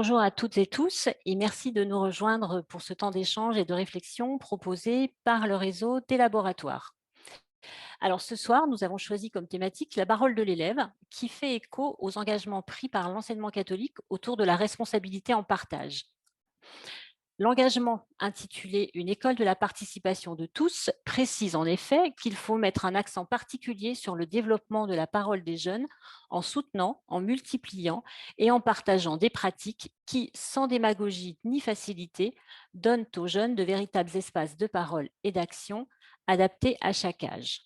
Bonjour à toutes et tous et merci de nous rejoindre pour ce temps d'échange et de réflexion proposé par le réseau des laboratoires. Alors ce soir, nous avons choisi comme thématique la parole de l'élève qui fait écho aux engagements pris par l'enseignement catholique autour de la responsabilité en partage. L'engagement intitulé Une école de la participation de tous précise en effet qu'il faut mettre un accent particulier sur le développement de la parole des jeunes en soutenant, en multipliant et en partageant des pratiques qui, sans démagogie ni facilité, donnent aux jeunes de véritables espaces de parole et d'action adaptés à chaque âge.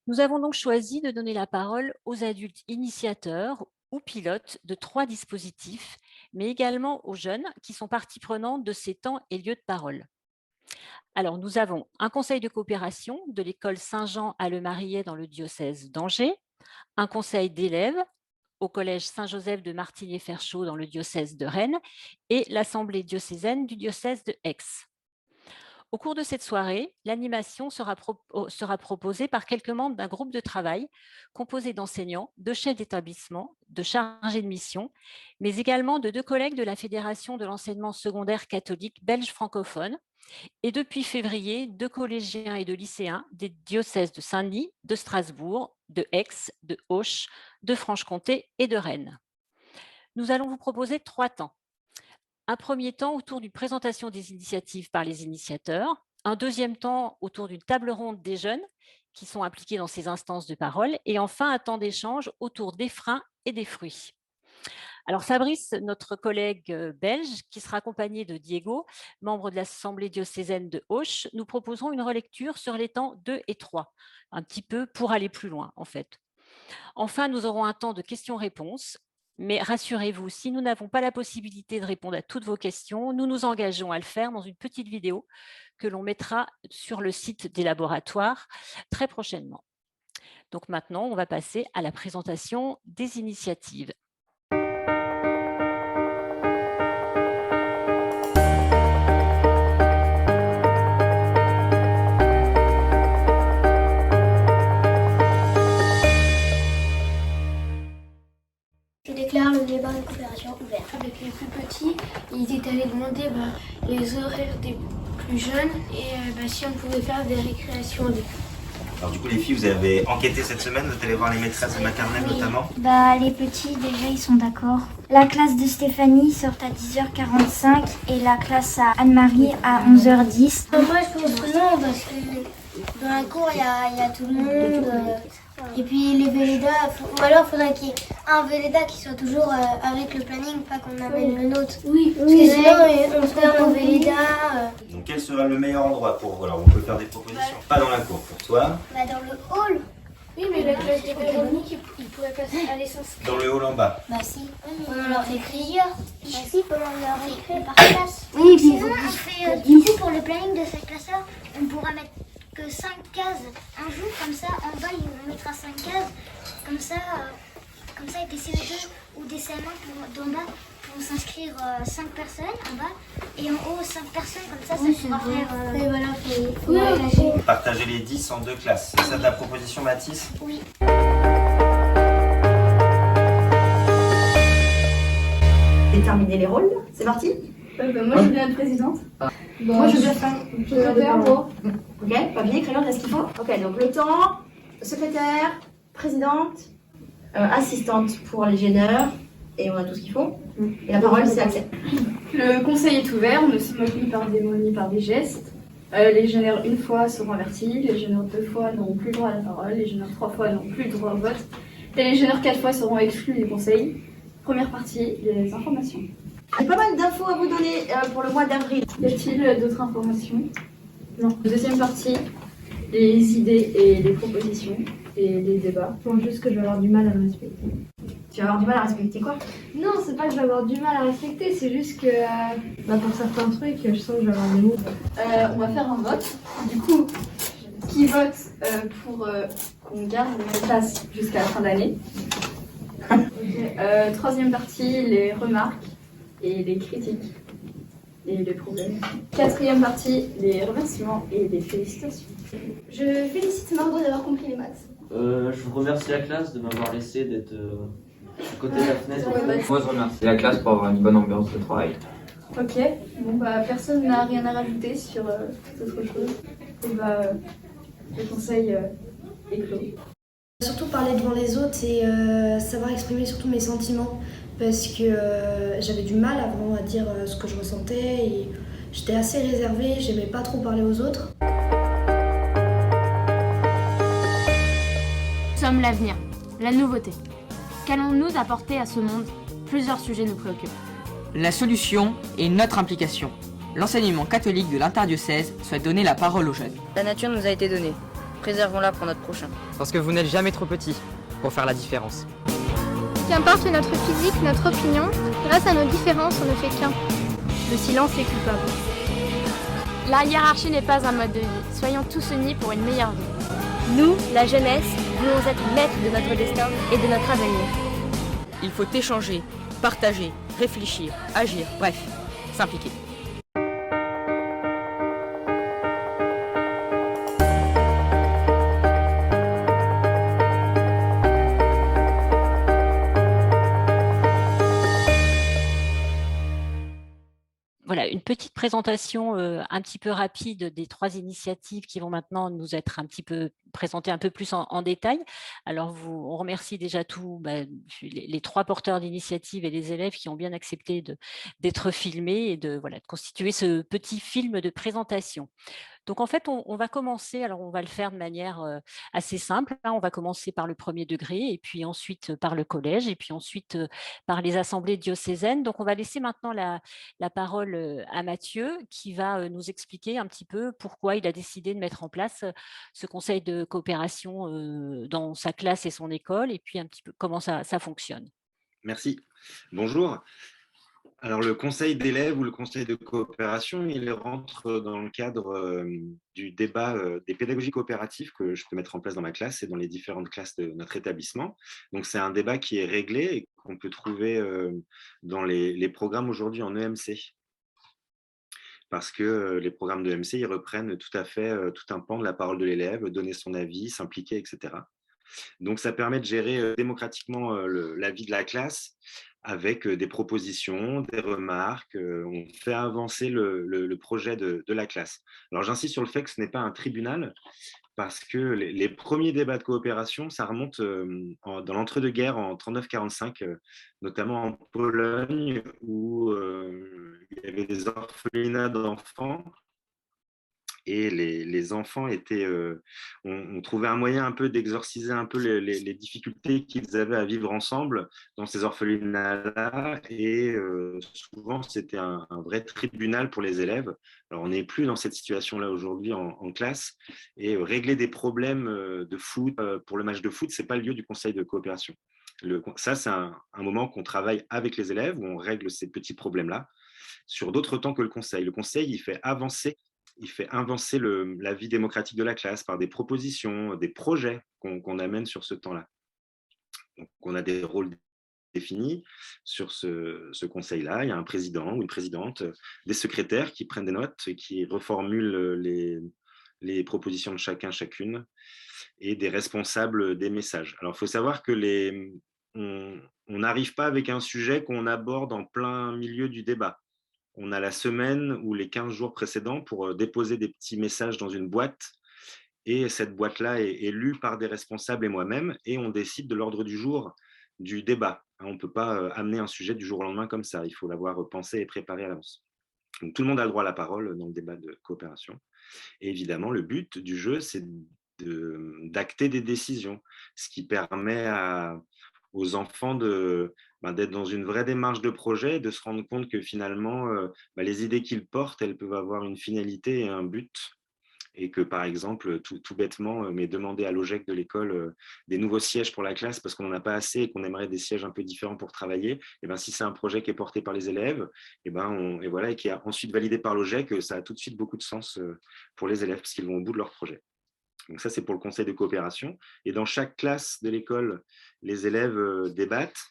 Nous avons donc choisi de donner la parole aux adultes initiateurs ou pilotes de 3 dispositifs, mais également aux jeunes qui sont partie prenante de ces temps et lieux de parole. Alors, nous avons un conseil de coopération de l'école Saint-Jean à Le Marillet dans le diocèse d'Angers, un conseil d'élèves au collège Saint-Joseph de Martigny-Ferchaud dans le diocèse de Rennes et l'assemblée diocésaine du diocèse de Aix. Au cours de cette soirée, l'animation sera proposée par quelques membres d'un groupe de travail composé d'enseignants, de chefs d'établissement, de chargés de mission, mais également de 2 collègues de la Fédération de l'enseignement secondaire catholique belge francophone et depuis février, 2 collégiens et 2 lycéens des diocèses de Saint-Denis, de Strasbourg, de Aix, de Auch, de Franche-Comté et de Rennes. Nous allons vous proposer 3 temps. Un premier temps autour d'une présentation des initiatives par les initiateurs, un deuxième temps autour d'une table ronde des jeunes qui sont impliqués dans ces instances de parole, et enfin un temps d'échange autour des freins et des fruits. Alors Fabrice, notre collègue belge, qui sera accompagné de Diego, membre de l'Assemblée diocésaine de Auch, nous proposerons une relecture sur les temps 2 et 3, un petit peu pour aller plus loin en fait. Enfin, nous aurons un temps de questions-réponses. Mais rassurez-vous, si nous n'avons pas la possibilité de répondre à toutes vos questions, nous nous engageons à le faire dans une petite vidéo que l'on mettra sur le site des laboratoires très prochainement. Donc maintenant, on va passer à la présentation des initiatives. Je déclare le débat de coopération ouvert. Avec les plus petits, ils étaient allés demander les horaires des plus jeunes et si on pouvait faire des récréations avec eux. Alors du coup les filles, vous avez enquêté cette semaine, vous êtes allées voir les maîtresses de maternelle notamment? Les petits déjà ils sont d'accord. La classe de Stéphanie sort à 10h45 et la classe à Anne-Marie à 11h10. Moi je pense que non parce que dans la cour il y a tout le monde. Et puis les Vélédas, ou alors il faudrait qu'il y ait un Véléda qui soit toujours avec le planning, pas qu'on amène le nôtre. Oui, parce que sinon on se perd nos Vélédas. Donc quel sera le meilleur endroit pour vous? Alors on peut faire des propositions. Pas dans la cour pour toi. Dans le hall. Oui, mais la classe des Véroniques, ils pourraient pas aller s'inscrire. Dans le hall en bas. Bah si, on leur fait plusieurs. Bah si, on leur écrit par classe. Oui, puis Sinon, on fait, du coup, pour le planning de cette classe-là, on pourra mettre que 5 cases un jour, comme ça, en bas, on mettra 5 cases. Comme ça, des CE2 ou des CM1 d'en bas pourront s'inscrire 5 personnes en bas. Et en haut, 5 personnes, comme ça pourra faire... Et voilà, faut partager. Partager les 10 en 2 classes. C'est ça de la proposition, Mathis? Oui. Déterminer les rôles, c'est parti. Moi je veux bien être présidente. Moi je veux bien faire. Secrétaire, moi. Ok, papier, crayon, t'as ce qu'il faut. Ok, donc le temps, secrétaire, présidente, assistante pour les gêneurs, et on a tout ce qu'il faut. Et la parole, c'est Axel. Le conseil est ouvert, ne se moque ni par des mots ni par des gestes. Les gêneurs une fois seront avertis, les gêneurs 2 fois n'auront plus le droit à la parole, les gêneurs 3 fois n'auront plus le droit au vote, et les gêneurs 4 fois seront exclus du conseil. Première partie, les informations. J'ai pas mal d'infos à vous donner pour le mois d'avril. Y a-t-il d'autres informations? Non. Deuxième partie, les idées et les propositions et les débats. Je pense juste que je vais avoir du mal à le respecter. Tu vas avoir du mal à respecter quoi? Non, c'est pas que je vais avoir du mal à respecter, c'est juste que pour certains trucs, je sens que je vais avoir des mots. On va faire un vote. Du coup, qui vote pour qu'on garde les mêmes places jusqu'à la fin d'année? Troisième partie, les remarques et les critiques et les problèmes. Quatrième partie, les remerciements et les félicitations. Je félicite Margot d'avoir compris les maths. Je remercie la classe de m'avoir laissé d'être Côté de la fenêtre, moi je remercie la classe pour avoir une bonne ambiance de travail. Ok, bon bah personne n'a rien à rajouter sur toute autre chose. Et bah le conseil est clos. Surtout parler devant les autres et savoir exprimer surtout mes sentiments parce que j'avais du mal avant à dire ce que je ressentais et j'étais assez réservée, j'aimais pas trop parler aux autres. Nous sommes l'avenir, la nouveauté. Qu'allons-nous apporter à ce monde? Plusieurs sujets nous préoccupent. La solution est notre implication. L'enseignement catholique de l'interdiocèse souhaite donner la parole aux jeunes. La nature nous a été donnée. Préservons-la pour notre prochain. Parce que vous n'êtes jamais trop petit pour faire la différence. Qu'importe notre physique, notre opinion, grâce à nos différences, on ne fait qu'un. Le silence est coupable. La hiérarchie n'est pas un mode de vie. Soyons tous unis pour une meilleure vie. Nous, la jeunesse, voulons être maîtres de notre destin et de notre avenir. Il faut échanger, partager, réfléchir, agir, bref, s'impliquer. Voilà, une petite présentation un petit peu rapide des 3 initiatives qui vont maintenant nous être un petit peu présentées un peu plus en détail. Alors, on remercie déjà les 3 porteurs d'initiatives et les élèves qui ont bien accepté d'être filmés et de constituer ce petit film de présentation. Donc, en fait, on va commencer, alors on va le faire de manière assez simple. On va commencer par le premier degré et puis ensuite par le collège et puis ensuite par les assemblées diocésaines. Donc, on va laisser maintenant la parole à Mathieu qui va nous expliquer un petit peu pourquoi il a décidé de mettre en place ce conseil de coopération dans sa classe et son école et puis un petit peu comment ça fonctionne. Merci. Bonjour. Alors, le conseil d'élèves ou le conseil de coopération, il rentre dans le cadre du débat des pédagogies coopératives que je peux mettre en place dans ma classe et dans les différentes classes de notre établissement. Donc, c'est un débat qui est réglé et qu'on peut trouver dans les programmes aujourd'hui en EMC. Parce que les programmes de EMC, ils reprennent tout à fait tout un pan de la parole de l'élève, donner son avis, s'impliquer, etc. Donc, ça permet de gérer démocratiquement la vie de la classe avec des propositions, des remarques. On fait avancer le projet de la classe. Alors, j'insiste sur le fait que ce n'est pas un tribunal parce que les premiers débats de coopération, ça remonte dans l'entre-deux-guerres en 39-45, notamment en Pologne où il y avait des orphelinats d'enfants. Et les enfants ont trouvé un moyen un peu d'exorciser un peu les difficultés qu'ils avaient à vivre ensemble dans ces orphelinats-là. Et souvent, c'était un vrai tribunal pour les élèves. Alors, on n'est plus dans cette situation-là aujourd'hui en classe. Et régler des problèmes de foot, pour le match de foot, ce n'est pas le lieu du conseil de coopération. Ça, c'est un moment qu'on travaille avec les élèves, où on règle ces petits problèmes-là sur d'autres temps que le conseil. Le conseil, il fait avancer la vie démocratique de la classe par des propositions, des projets qu'on amène sur ce temps-là. Donc, on a des rôles définis sur ce conseil-là. Il y a un président ou une présidente, des secrétaires qui prennent des notes et qui reformulent les propositions de chacun, chacune, et des responsables des messages. Alors, il faut savoir que on n'arrive pas avec un sujet qu'on aborde en plein milieu du débat. On a la semaine ou les 15 jours précédents pour déposer des petits messages dans une boîte. Et cette boîte-là est lue par des responsables et moi-même. Et on décide de l'ordre du jour du débat. On ne peut pas amener un sujet du jour au lendemain comme ça. Il faut l'avoir pensé et préparé à l'avance. Donc, tout le monde a le droit à la parole dans le débat de coopération. Et évidemment, le but du jeu, c'est d'acter des décisions, ce qui permet aux enfants d'être dans une vraie démarche de projet, de se rendre compte que finalement, les idées qu'ils portent, elles peuvent avoir une finalité et un but. Et que, par exemple, tout bêtement, demander à l'OGEC de l'école des nouveaux sièges pour la classe parce qu'on n'en a pas assez et qu'on aimerait des sièges un peu différents pour travailler, et si c'est un projet qui est porté par les élèves et qui est ensuite validé par l'OGEC, ça a tout de suite beaucoup de sens pour les élèves parce qu'ils vont au bout de leur projet. Donc ça, c'est pour le conseil de coopération. Et dans chaque classe de l'école, les élèves débattent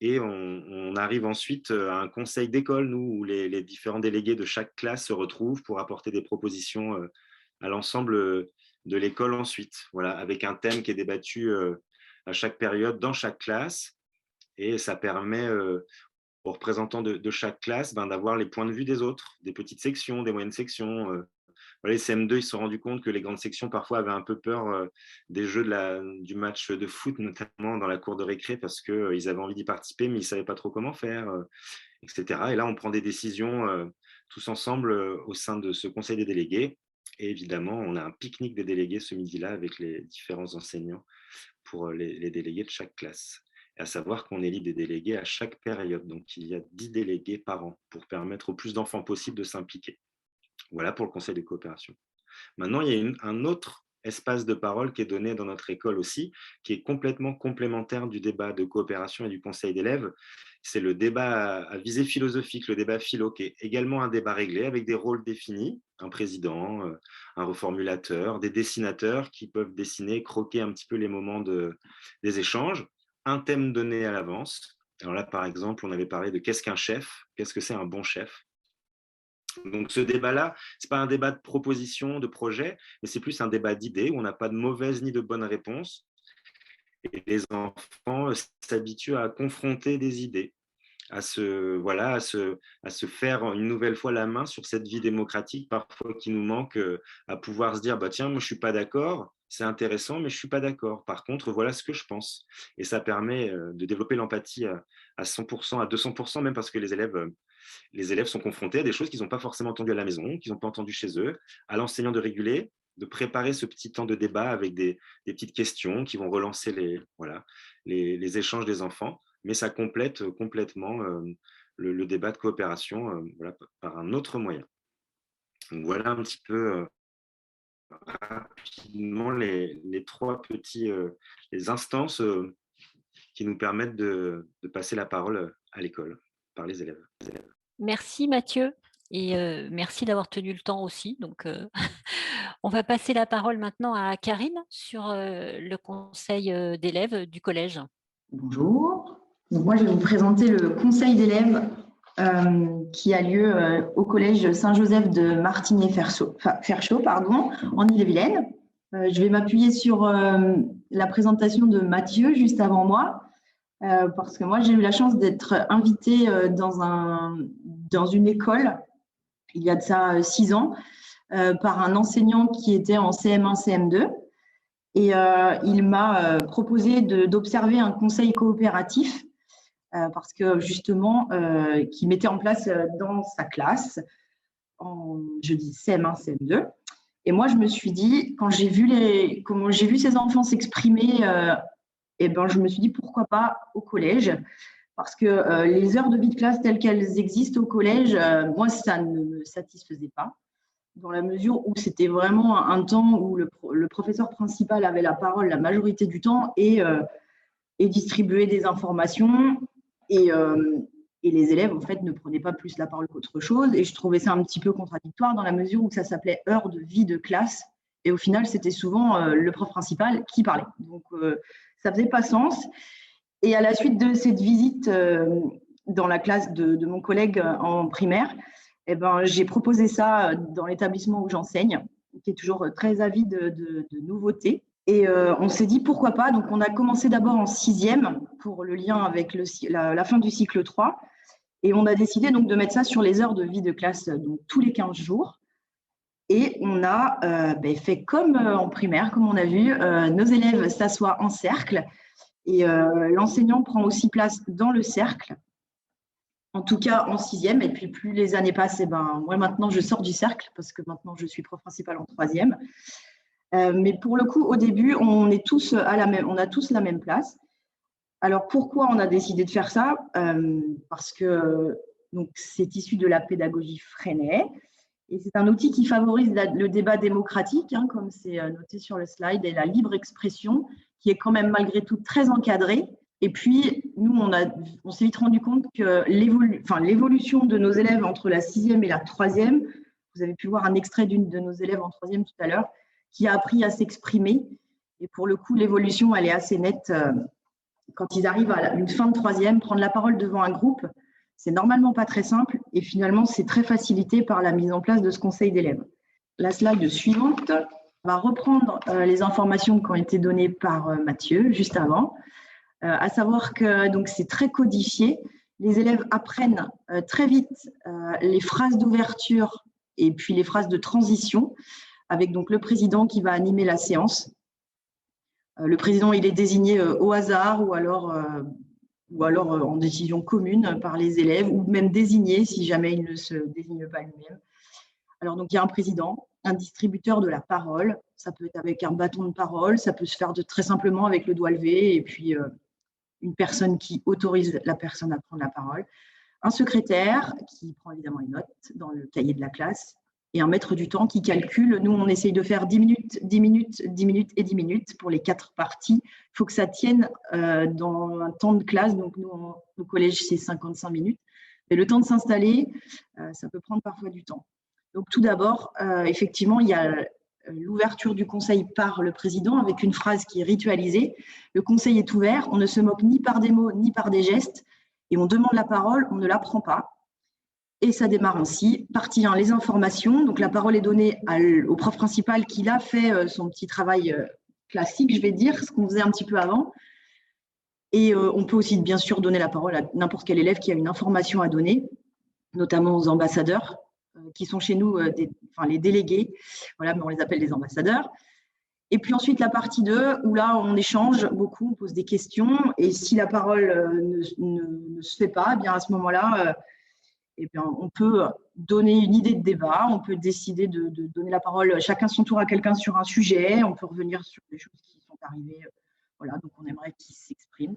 et on arrive ensuite à un conseil d'école, où les différents délégués de chaque classe se retrouvent pour apporter des propositions à l'ensemble de l'école ensuite, avec un thème qui est débattu à chaque période dans chaque classe. Et ça permet aux représentants de chaque classe d'avoir les points de vue des autres, des petites sections, des moyennes sections. Les CM2, ils se sont rendus compte que les grandes sections, parfois, avaient un peu peur des jeux du match de foot, notamment dans la cour de récré, parce qu'ils avaient envie d'y participer, mais ils ne savaient pas trop comment faire, etc. Et là, on prend des décisions tous ensemble au sein de ce conseil des délégués. Et évidemment, on a un pique-nique des délégués ce midi-là avec les différents enseignants pour les délégués de chaque classe. Et à savoir qu'on élit des délégués à chaque période. Donc, il y a 10 délégués par an pour permettre au plus d'enfants possible de s'impliquer. Voilà pour le conseil de coopération. Maintenant, il y a un autre espace de parole qui est donné dans notre école aussi, qui est complètement complémentaire du débat de coopération et du conseil d'élèves. C'est le débat à visée philosophique, le débat philo, qui est également un débat réglé avec des rôles définis, un président, un reformulateur, des dessinateurs qui peuvent dessiner, croquer un petit peu les moments des échanges, un thème donné à l'avance. Alors là, par exemple, on avait parlé de qu'est-ce qu'un chef, qu'est-ce que c'est un bon chef. Donc ce débat-là, ce n'est pas un débat de proposition, de projet, mais c'est plus un débat d'idées où on n'a pas de mauvaise ni de bonne réponse. Et les enfants s'habituent à confronter des idées, à se faire une nouvelle fois la main sur cette vie démocratique parfois qui nous manque, à pouvoir se dire bah, tiens, moi je ne suis pas d'accord, c'est intéressant, mais je ne suis pas d'accord. Par contre, voilà ce que je pense. Et ça permet de développer l'empathie à 100%, à 200%, même parce que les élèves sont confrontés à des choses qu'ils n'ont pas forcément entendues à la maison, qu'ils n'ont pas entendues chez eux, à l'enseignant de réguler, de préparer ce petit temps de débat avec des petites questions qui vont relancer les échanges des enfants, mais ça complète complètement le débat de coopération par un autre moyen. Donc voilà un petit peu rapidement les trois petits les instances qui nous permettent de passer la parole à l'école par les élèves. Merci Mathieu et merci d'avoir tenu le temps aussi. Donc, on va passer la parole maintenant à Karine sur le conseil d'élèves du collège. Bonjour. Donc moi, je vais vous présenter le conseil d'élèves qui a lieu au collège Saint-Joseph de Martigny-Ferchaud, en Ille-et-Vilaine. Je vais m'appuyer sur la présentation de Mathieu juste avant moi. Parce que moi, j'ai eu la chance d'être invitée dans une école, il y a de ça 6 ans, par un enseignant qui était en CM1, CM2. Et il m'a proposé d'observer un conseil coopératif, parce que justement, qu'il mettait en place dans sa classe, je dis CM1, CM2. Et moi, je me suis dit, quand j'ai vu ces enfants s'exprimer, je me suis dit pourquoi pas au collège, parce que les heures de vie de classe telles qu'elles existent au collège, moi, ça ne me satisfaisait pas, dans la mesure où c'était vraiment un temps où le professeur principal avait la parole la majorité du temps et distribuait des informations, et les élèves, en fait, ne prenaient pas plus la parole qu'autre chose, et je trouvais ça un petit peu contradictoire dans la mesure où ça s'appelait heure de vie de classe, et au final, c'était souvent le prof principal qui parlait. Donc, ça faisait pas sens. Et à la suite de cette visite dans la classe de mon collègue en primaire, j'ai proposé ça dans l'établissement où j'enseigne, qui est toujours très avide de nouveautés. Et on s'est dit pourquoi pas. Donc, on a commencé d'abord en 6e pour le lien avec la fin du cycle 3. Et on a décidé donc de mettre ça sur les heures de vie de classe, donc tous les 15 jours. Et on a fait comme en primaire, comme on a vu, nos élèves s'assoient en cercle et l'enseignant prend aussi place dans le cercle, en tout cas en 6e. Et puis plus les années passent, moi maintenant je sors du cercle parce que maintenant je suis prof principal en 3e. Mais pour le coup, au début, on a tous la même place. Alors pourquoi on a décidé de faire ça ? Parce que c'est issu de la pédagogie Freinet. Et c'est un outil qui favorise le débat démocratique, comme c'est noté sur le slide, et la libre expression, qui est quand même malgré tout très encadrée. Et puis, nous, on s'est vite rendu compte que l'évolution de nos élèves entre la 6e et la 3e, vous avez pu voir un extrait d'une de nos élèves en 3e tout à l'heure, qui a appris à s'exprimer. Et pour le coup, l'évolution, elle est assez nette. Quand ils arrivent à une fin de 3e, prendre la parole devant un groupe, c'est normalement pas très simple et finalement, c'est très facilité par la mise en place de ce conseil d'élèves. La slide suivante va reprendre les informations qui ont été données par Mathieu juste avant. À savoir que c'est très codifié. Les élèves apprennent très vite les phrases d'ouverture et puis les phrases de transition, avec donc le président qui va animer la séance. Le président, il est désigné au hasard ou alors en décision commune par les élèves, ou même désigné si jamais il ne se désigne pas lui-même. Alors, donc, il y a un président, un distributeur de la parole. Ça peut être avec un bâton de parole, ça peut se faire très simplement avec le doigt levé, et puis une personne qui autorise la personne à prendre la parole. Un secrétaire qui prend évidemment une note dans le cahier de la classe, et un maître du temps qui calcule. Nous, on essaye de faire 10 minutes, 10 minutes, 10 minutes et 10 minutes pour les 4 parties. Il faut que ça tienne dans un temps de classe. Donc, nous, au collège, c'est 55 minutes. Mais le temps de s'installer, ça peut prendre parfois du temps. Donc, tout d'abord, effectivement, il y a l'ouverture du conseil par le président avec une phrase qui est ritualisée. Le conseil est ouvert, on ne se moque ni par des mots ni par des gestes, et on demande la parole, on ne la prend pas. Et ça démarre ainsi. Partie 1, les informations. Donc, la parole est donnée au prof principal qui a fait son petit travail classique, je vais dire, ce qu'on faisait un petit peu avant. Et on peut aussi, bien sûr, donner la parole à n'importe quel élève qui a une information à donner, notamment aux ambassadeurs, qui sont chez nous les délégués. Voilà, mais on les appelle des ambassadeurs. Et puis ensuite, la partie 2, où là, on échange beaucoup, on pose des questions. Et si la parole ne se fait pas, eh bien à ce moment-là, eh bien, on peut donner une idée de débat, on peut décider de donner la parole chacun son tour à quelqu'un sur un sujet, on peut revenir sur des choses qui sont arrivées, voilà, donc on aimerait qu'ils s'expriment.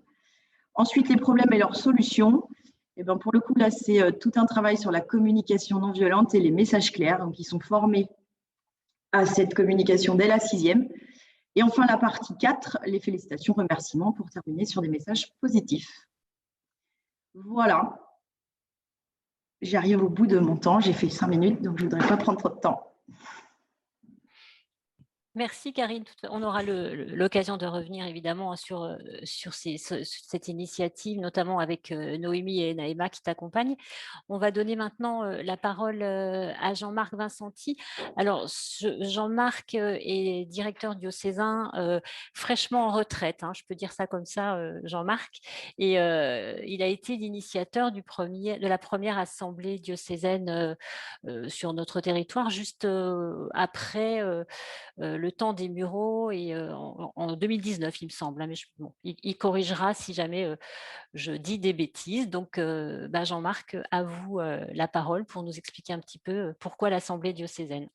Ensuite, les problèmes et leurs solutions. Eh bien, pour le coup, là, c'est tout un travail sur la communication non violente et les messages clairs, donc ils sont formés à cette communication dès la 6e. Et enfin, la partie 4, les félicitations, remerciements, pour terminer sur des messages positifs. Voilà. J'arrive au bout de mon temps, j'ai fait 5 minutes, donc je ne voudrais pas prendre trop de temps. Merci Karine. On aura l'occasion de revenir évidemment sur cette initiative, notamment avec Noémie et Naïma qui t'accompagnent. On va donner maintenant la parole à Jean-Marc Alors, Jean-Marc est directeur diocésain fraîchement en retraite, hein, je peux dire ça comme ça, Jean-Marc, et il a été l'initiateur de la première assemblée diocésaine sur notre territoire, juste après le temps des Mureaux et en 2019, il me semble. Hein, mais il corrigera si jamais je dis des bêtises. Donc, Jean-Marc, à vous la parole pour nous expliquer un petit peu pourquoi l'Assemblée diocésaine.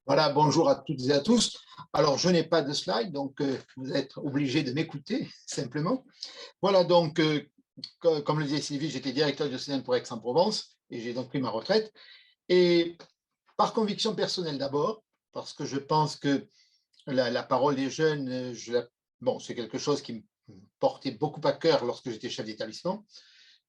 Voilà, bonjour à toutes et à tous. Alors, je n'ai pas de slide, donc vous êtes obligés de m'écouter, simplement. Voilà, donc, comme le disait Sylvie, j'étais directeur diocésain pour Aix-en-Provence et j'ai donc pris ma retraite. Et par conviction personnelle d'abord, parce que je pense que la parole des jeunes, c'est quelque chose qui me portait beaucoup à cœur lorsque j'étais chef d'établissement.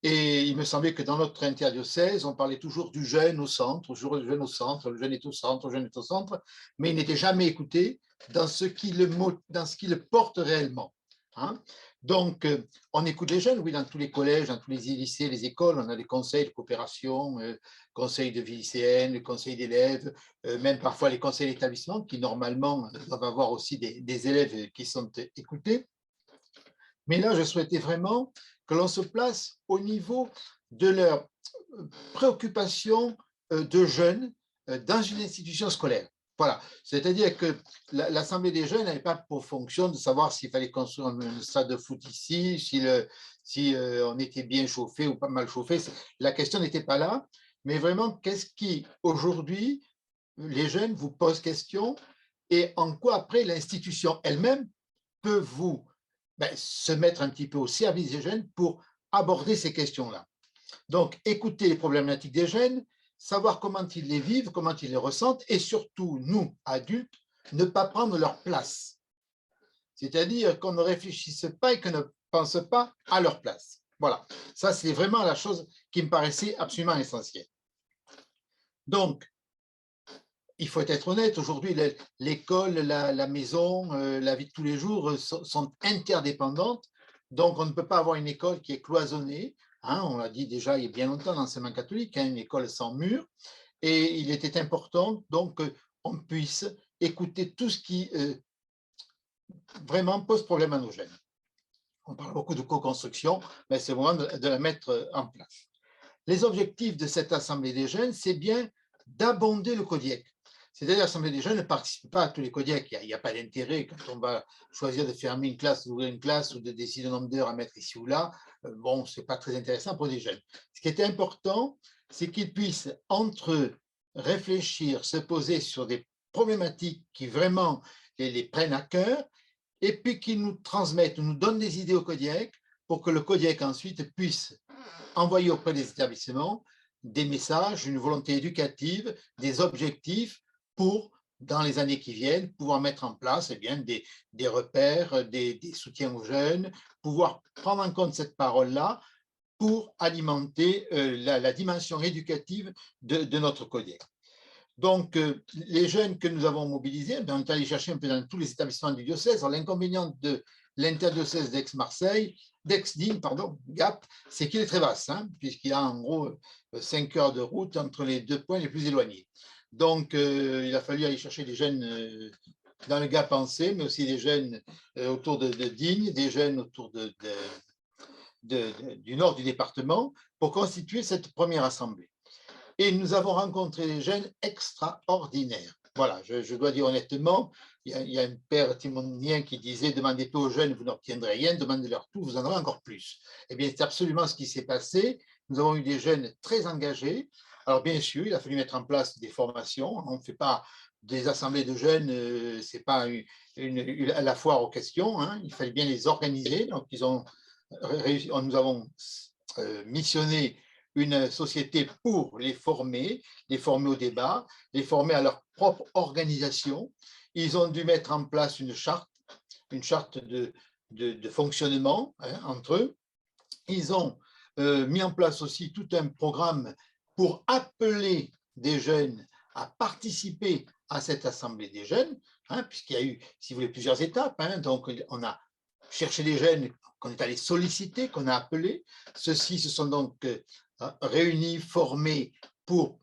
Et il me semblait que dans notre interdiocèse, on parlait toujours du jeune au centre, toujours le jeune au centre, le jeune est au centre, le jeune est au centre, mais il n'était jamais écouté dans ce qui le porte réellement. Hein. Donc, on écoute les jeunes, oui, dans tous les collèges, dans tous les lycées, les écoles, on a des conseils de coopération, conseils de vie lycéenne, les conseils d'élèves, même parfois les conseils d'établissement qui, normalement, doivent avoir aussi des élèves qui sont écoutés. Mais là, je souhaitais vraiment que l'on se place au niveau de leur préoccupation de jeunes dans une institution scolaire. Voilà, c'est-à-dire que l'Assemblée des jeunes n'avait pas pour fonction de savoir s'il fallait construire un stade de foot ici, si on était bien chauffé ou pas mal chauffé. La question n'était pas là, mais vraiment, qu'est-ce qui, aujourd'hui, les jeunes vous posent question et en quoi, après, l'institution elle-même peut se mettre un petit peu au service des jeunes pour aborder ces questions-là. Donc, écouter les problématiques des jeunes, savoir comment ils les vivent, comment ils les ressentent, et surtout, nous, adultes, ne pas prendre leur place. C'est-à-dire qu'on ne réfléchisse pas et qu'on ne pense pas à leur place. Voilà, ça c'est vraiment la chose qui me paraissait absolument essentielle. Donc, il faut être honnête, aujourd'hui, l'école, la maison, la vie de tous les jours sont interdépendantes, donc on ne peut pas avoir une école qui est cloisonnée. Hein, on l'a dit déjà il y a bien longtemps dans l'enseignement catholique, hein, une école sans mur, et il était important donc qu'on puisse écouter tout ce qui vraiment pose problème à nos jeunes. On parle beaucoup de co-construction, mais c'est le moment de la mettre en place. Les objectifs de cette Assemblée des jeunes, c'est bien d'abonder le CODIEC. C'est-à-dire l'Assemblée des jeunes ne participe pas à tous les CODIEC. Il n'y a pas d'intérêt quand on va choisir de fermer une classe, d'ouvrir une classe ou de décider le nombre d'heures à mettre ici ou là. Bon, ce n'est pas très intéressant pour les jeunes. Ce qui est important, c'est qu'ils puissent entre eux réfléchir, se poser sur des problématiques qui vraiment les prennent à cœur et puis qu'ils nous transmettent, nous donnent des idées au CODIEC pour que le CODIEC ensuite puisse envoyer auprès des établissements des messages, une volonté éducative, des objectifs pour, dans les années qui viennent, pouvoir mettre en place des repères, des soutiens aux jeunes, pouvoir prendre en compte cette parole-là pour alimenter la dimension éducative de notre CODIEC. Donc, les jeunes que nous avons mobilisés, on est allé chercher un peu dans tous les établissements du diocèse. L'inconvénient de l'interdiocèse d'Aix-Digne, Gap, c'est qu'il est très vaste, puisqu'il y a en gros 5 heures de route entre les 2 points les plus éloignés. Donc, il a fallu aller chercher des jeunes dans le Gap pensé, mais aussi des jeunes autour de Digne, des jeunes autour du nord du département, pour constituer cette première assemblée. Et nous avons rencontré des jeunes extraordinaires. Voilà, je dois dire honnêtement, il y a un père timonien qui disait « Demandez peu aux jeunes, vous n'obtiendrez rien, demandez-leur tout, vous en aurez encore plus ». Eh bien, c'est absolument ce qui s'est passé. Nous avons eu des jeunes très engagés. Alors, bien sûr, il a fallu mettre en place des formations. On ne fait pas des assemblées de jeunes, ce n'est pas à la foire aux questions. Il fallait bien les organiser. Donc, nous avons missionné une société pour les former au débat, les former à leur propre organisation. Ils ont dû mettre en place une charte de fonctionnement entre eux. Ils ont mis en place aussi tout un programme pour appeler des jeunes à participer à cette assemblée des jeunes, puisqu'il y a eu, si vous voulez, plusieurs étapes. Donc, on a cherché des jeunes qu'on est allé solliciter, qu'on a appelés. Ceux-ci se sont donc réunis, formés pour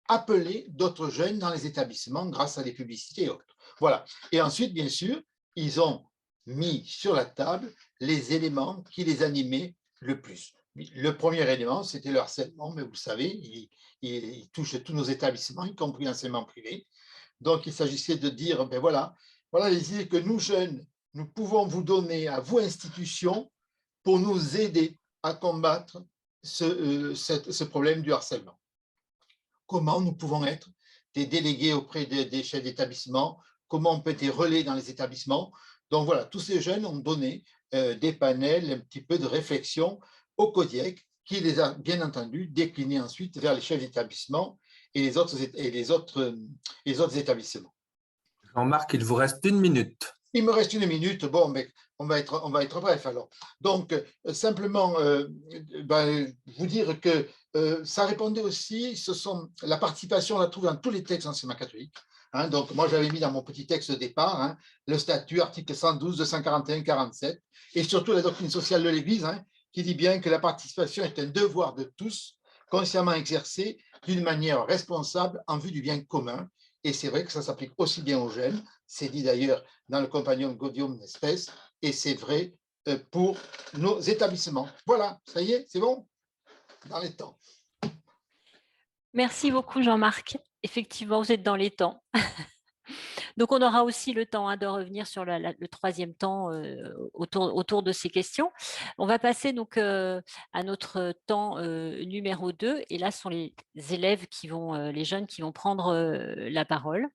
appeler d'autres jeunes dans les établissements grâce à des publicités et autres. Voilà. Et ensuite, bien sûr, ils ont mis sur la table les éléments qui les animaient le plus. Le premier élément, c'était le harcèlement, mais vous savez, il touche tous nos établissements, y compris l'enseignement privé. Donc, il s'agissait de dire, ben voilà les idées que nous, jeunes, nous pouvons vous donner à vous, institutions, pour nous aider à combattre ce problème du harcèlement. Comment nous pouvons être des délégués auprès des chefs d'établissement, comment on peut être des relais dans les établissements. Donc voilà, tous ces jeunes ont donné des panels, un petit peu de réflexion au CODIEC, qui les a bien entendu déclinés ensuite vers les chefs d'établissement et les autres établissements. Jean-Marc, il vous reste 1 minute. Il me reste 1 minute, bon, mais on va être bref alors. Donc, simplement, vous dire que ça répondait aussi, la participation, on la trouve dans tous les textes d'enseignement catholique. Donc, moi, j'avais mis dans mon petit texte de départ le statut, article 112, 241, 47, et surtout la doctrine sociale de l'Église, qui dit bien que la participation est un devoir de tous, consciemment exercé d'une manière responsable en vue du bien commun. Et c'est vrai que ça s'applique aussi bien aux jeunes, c'est dit d'ailleurs dans le Compagnon Gaudium d'Espèce, et c'est vrai pour nos établissements. Voilà, ça y est, c'est bon, dans les temps. Merci beaucoup Jean-Marc. Effectivement, vous êtes dans les temps. Donc, on aura aussi le temps de revenir sur le 3e temps autour de ces questions. On va passer donc à notre temps numéro 2. Et là, ce sont les élèves les jeunes qui vont prendre la parole.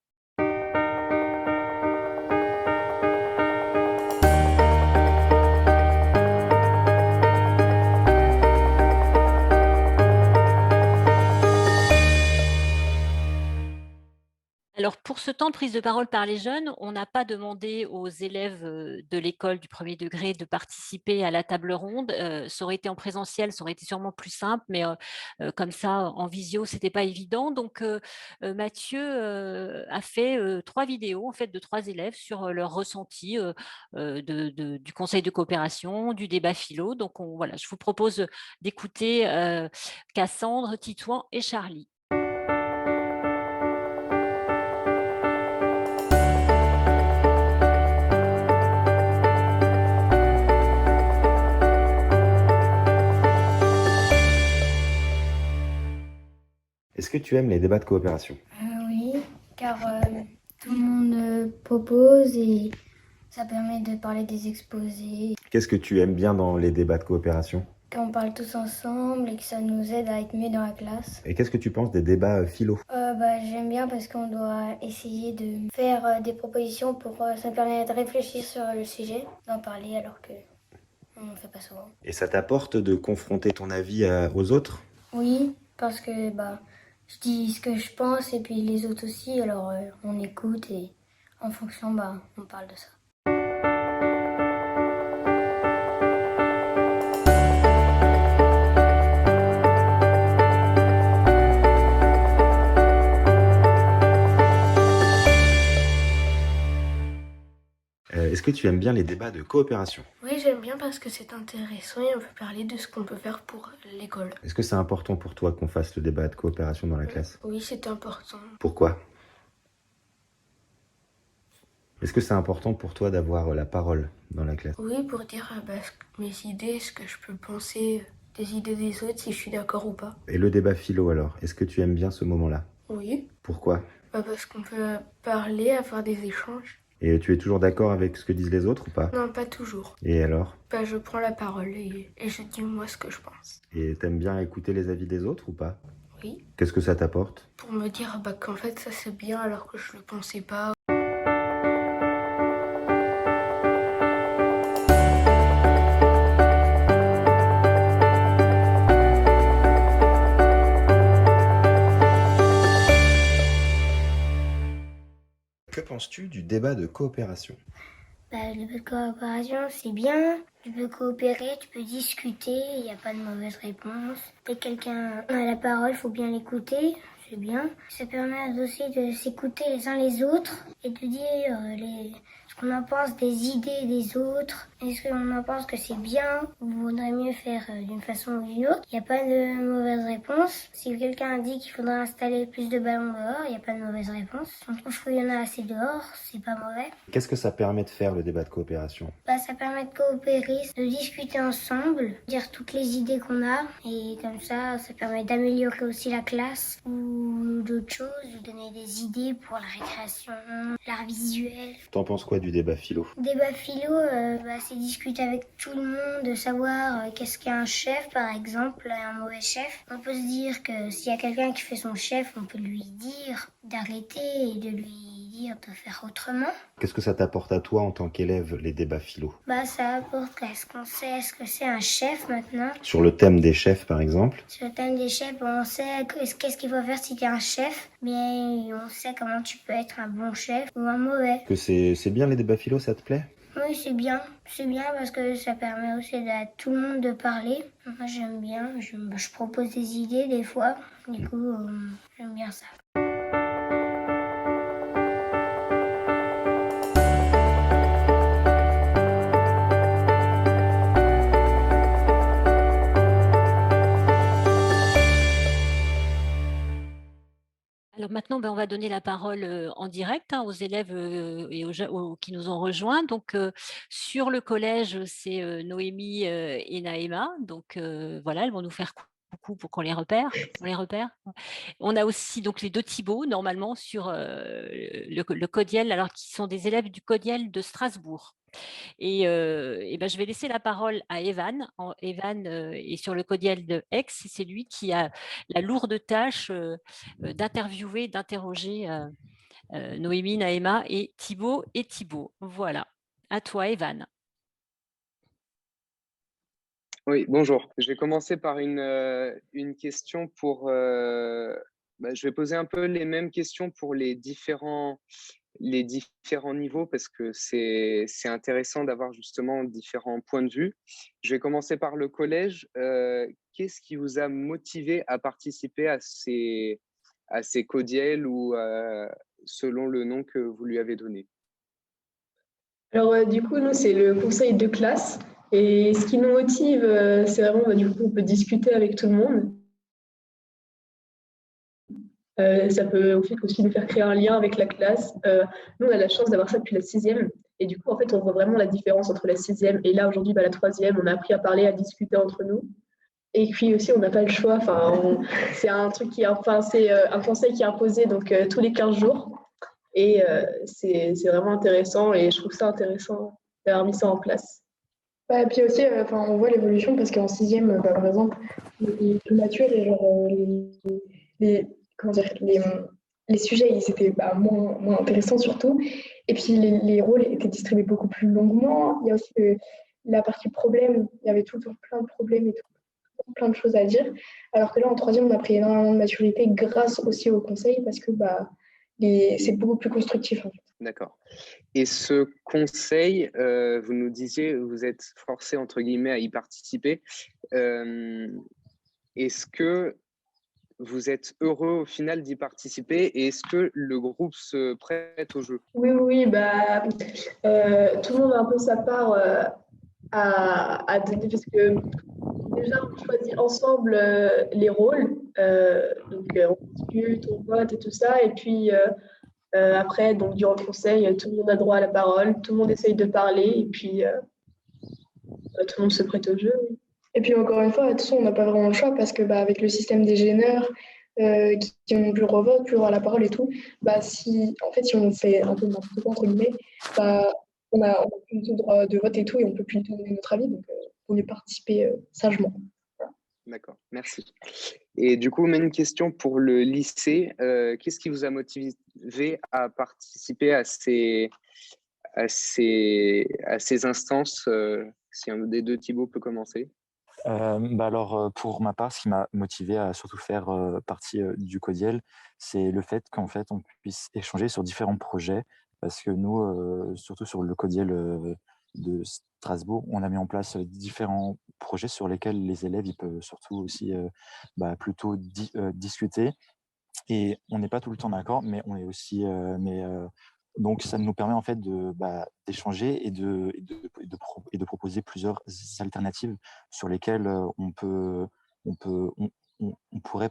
Alors, pour ce temps de prise de parole par les jeunes, on n'a pas demandé aux élèves de l'école du 1er degré de participer à la table ronde. Ça aurait été en présentiel, ça aurait été sûrement plus simple, mais comme ça, en visio, ce n'était pas évident. Donc, Mathieu a fait 3 vidéos en fait, de 3 élèves sur leur ressenti du conseil de coopération, du débat philo. Donc, voilà, je vous propose d'écouter Cassandre, Titouan et Charlie. Est-ce que tu aimes les débats de coopération? Oui, car tout le monde propose et ça permet de parler des exposés. Qu'est-ce que tu aimes bien dans les débats de coopération? Qu'on parle tous ensemble et que ça nous aide à être mieux dans la classe. Et qu'est-ce que tu penses des débats philo? J'aime bien parce qu'on doit essayer de faire des propositions pour ça permet de réfléchir sur le sujet, d'en parler alors que on ne le fait pas souvent. Et ça t'apporte de confronter ton avis aux autres? Oui, parce que je dis ce que je pense et puis les autres aussi, alors on écoute et en fonction on parle de ça. Est-ce que tu aimes bien les débats de coopération? Oui, j'aime bien parce que c'est intéressant et on peut parler de ce qu'on peut faire pour l'école. Est-ce que c'est important pour toi qu'on fasse le débat de coopération dans la classe? Oui, c'est important. Pourquoi? Est-ce que c'est important pour toi d'avoir la parole dans la classe? Oui, pour dire mes idées, ce que je peux penser des idées des autres, si je suis d'accord ou pas. Et le débat philo alors, est-ce que tu aimes bien ce moment-là? Oui. Pourquoi? Parce qu'on peut parler, avoir des échanges. Et tu es toujours d'accord avec ce que disent les autres ou pas? Non, pas toujours. Et alors? Je prends la parole et je dis moi ce que je pense. Et t'aimes bien écouter les avis des autres ou pas? Oui. Qu'est-ce que ça t'apporte? Pour me dire qu'en fait ça c'est bien alors que je le pensais pas. Que penses-tu du débat de coopération? Le débat de coopération, c'est bien. Tu peux coopérer, tu peux discuter, il n'y a pas de mauvaise réponse. Dès que quelqu'un a la parole, il faut bien l'écouter, c'est bien. Ça permet aussi de s'écouter les uns les autres et de dire ce qu'on en pense des idées des autres. Est-ce qu'on en pense que c'est bien ou vaudrait mieux faire d'une façon ou d'une autre? Il n'y a pas de mauvaise réponse. Si quelqu'un dit qu'il faudrait installer plus de ballons dehors, il n'y a pas de mauvaise réponse. Si on trouve qu'il y en a assez dehors, c'est pas mauvais. Qu'est-ce que ça permet de faire le débat de coopération? Ça permet de coopérer, de discuter ensemble, dire toutes les idées qu'on a et comme ça permet d'améliorer aussi la classe ou d'autres choses, de donner des idées pour la récréation, l'art visuel. T'en penses quoi du débat philo? Débat philo, c'est discuter avec tout le monde, de savoir qu'est-ce qu'un chef par exemple, un mauvais chef. On peut se dire que s'il y a quelqu'un qui fait son chef, on peut lui dire d'arrêter et de lui dire de faire autrement. Qu'est-ce que ça t'apporte à toi en tant qu'élève, les débats philo? Ça apporte qu'est-ce qu'on sait, ce que c'est un chef maintenant. Sur le thème des chefs par exemple? Sur le thème des chefs, on sait qu'est-ce qu'il faut faire si tu es un chef. Mais on sait comment tu peux être un bon chef ou un mauvais. Que c'est bien les débats philo, ça te plaît? Oui, c'est bien. C'est bien parce que ça permet aussi à tout le monde de parler. Moi, j'aime bien. Je propose des idées des fois. Du coup, j'aime bien ça. Alors maintenant, on va donner la parole en direct aux élèves et qui nous ont rejoints. Donc, sur le collège, c'est Noémie et Naïma. Donc, voilà, elles vont nous faire coucou pour qu'on les repère. On a aussi donc les deux Thibaut, normalement, sur le Codiel, alors qui sont des élèves du Codiel de Strasbourg. Et je vais laisser la parole à Evan. Evan est sur le Codiel de Aix. C'est lui qui a la lourde tâche d'interviewer, d'interroger Noémie, Naïma et Thibaut. Voilà. À toi, Evan. Oui, bonjour. Je vais commencer par une question pour... je vais poser un peu les mêmes questions pour les différents niveaux parce que c'est intéressant d'avoir justement différents points de vue. Je vais commencer par le collège. Qu'est-ce qui vous a motivé à participer à ces codiels ou selon le nom que vous lui avez donné? Alors du coup, nous, c'est le conseil de classe. Et ce qui nous motive, c'est vraiment, du coup, on peut discuter avec tout le monde. Ça peut aussi nous faire créer un lien avec la classe. Nous, on a la chance d'avoir ça depuis la 6e. Et du coup, en fait, on voit vraiment la différence entre la 6e et là, aujourd'hui, la 3e. On a appris à parler, à discuter entre nous. Et puis aussi, on n'a pas le choix. C'est un truc c'est un conseil qui est imposé donc, tous les 15 jours. Et c'est vraiment intéressant et je trouve ça intéressant d'avoir mis ça en place. Et puis aussi, on voit l'évolution parce qu'en sixième, par exemple, les plus matures et genre, comment dire, les sujets, ils étaient moins intéressants surtout. Et puis les rôles étaient distribués beaucoup plus longuement. Il y a aussi la partie problème. Il y avait toujours plein de problèmes et plein de choses à dire. Alors que là, en troisième, on a pris énormément de maturité grâce aussi au conseil parce que c'est beaucoup plus constructif. En fait. D'accord. Et ce conseil, vous nous disiez, vous êtes forcé, entre guillemets, à y participer. Est-ce que vous êtes heureux au final d'y participer et est-ce que le groupe se prête au jeu? Oui, tout le monde a un peu sa part à donner parce que déjà, on choisit ensemble les rôles. Donc, on discute, on vote et tout ça. Et puis, après, donc, durant le conseil, tout le monde a droit à la parole, tout le monde essaye de parler. Et puis, tout le monde se prête au jeu. Oui. Et puis, encore une fois, de toute façon, on n'a pas vraiment le choix parce que avec le système des gêneurs qui ont plus revote, plus droit à la parole et tout, si on fait un peu n'importe quoi, entre guillemets, on a plus du tout le droit de vote et tout, et on ne peut plus donner notre avis, donc on est participer sagement. Voilà. D'accord, merci. Et du coup, même question pour le lycée. Qu'est-ce qui vous a motivé à participer à ces instances? Si un des deux, Thibaut, peut commencer. Alors, pour ma part, ce qui m'a motivé à surtout faire partie du Codiel, c'est le fait qu'en fait, on puisse échanger sur différents projets. Parce que nous, surtout sur le Codiel de Strasbourg, on a mis en place différents projets sur lesquels les élèves ils peuvent surtout aussi plutôt discuter. Et on n'est pas tout le temps d'accord, mais on est aussi... donc, ça nous permet en fait d'échanger et de proposer plusieurs alternatives sur lesquelles on pourrait